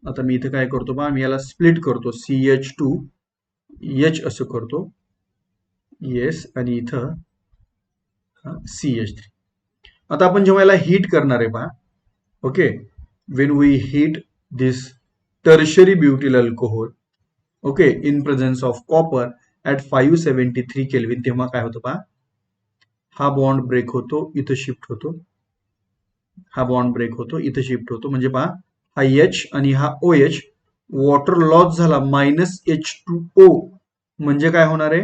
आता मी इथं काय करतो पहा, मी याला स्प्लिट करतो. CH2H असं करतो. येस, आणि इथं CH3. आता आपण जेव्हा याला हीट करणार आहे पहा. Okay. When we heat this tertiary butyl alcohol, okay, in presence of copper at 573 kelvin, तेव्हा काय होतं पहा, हा बॉन्ड ब्रेक होतो, इथं शिफ्ट होतो. हा बॉन्ड ब्रेक होतो, इथं शिफ्ट होतो. म्हणजे पहा, हा H आणि हा OH वॉटर लॉस झाला -H2O. म्हणजे काय होणार आहे?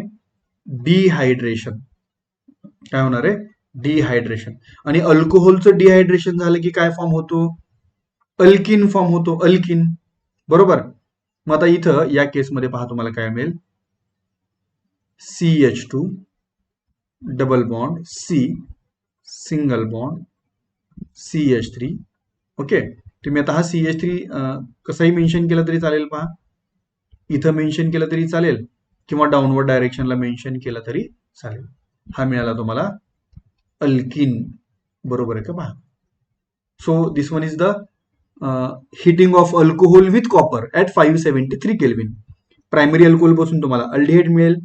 डिहायड्रेशन. काय होणार आहे? डिहायड्रेशन. आणि अल्कोहोलचं डिहायड्रेशन झालं की काय फॉर्म होतो? अल्किन फॉर्म होतो. अल्किन. बरोबर. मग आता इथं या केसमध्ये पहा तुम्हाला काय मिळेल? CH2 double bond C single bond CH3. Okay. तुम्ही आता हा CH3 कसाही मेन्शन केलं तरी चालेल पहा. इथं मेन्शन केलं तरी चालेल किंवा डाऊनवर्ड डायरेक्शनला मेन्शन केलं तरी चालेल. हा मिळाला तुम्हाला अल्किन. बरोबर आहे का पहा. So this one is the heating of alcohol with copper at 573 kelvin. Primary alcohol पासून तुम्हाला अल्डिहाइड मिळेल,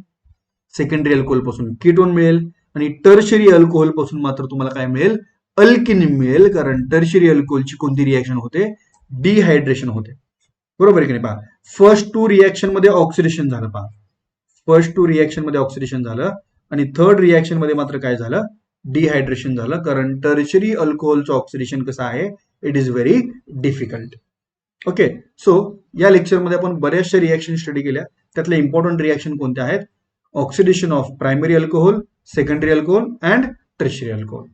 सेकंडरी अल्कोहोल पासून कीटोन मिळेल, आणि टर्शरी अल्कोहोल पासून मात्र तुम्हाला काय मिळेल? अल्किन मिळेल. कारण टर्शरी अल्कोहोलची कोणती रिएक्शन होते? डिहायड्रेशन होते. बरोबर आहे की नाही पहा. फर्स्ट टू रिएक्शन मध्ये ऑक्सिडेशन झालं पहा. फर्स्ट टू रिएक्शन मध्ये ऑक्सिडेशन झालं आणि थर्ड रिएक्शन मध्ये मात्र काय झालं? डिहायड्रेशन झालं. कारण टर्शरी अल्कोहोलचं ऑक्सिडेशन कसं आहे? It is very difficult. Okay. So या लेक्चरमध्ये आपण बऱ्याचशा रिएक्शन स्टडी केल्या. त्यातल्या इम्पॉर्टंट रिएक्शन कोणत्या आहेत? Oxidation of primary alcohol, secondary alcohol and tertiary alcohol.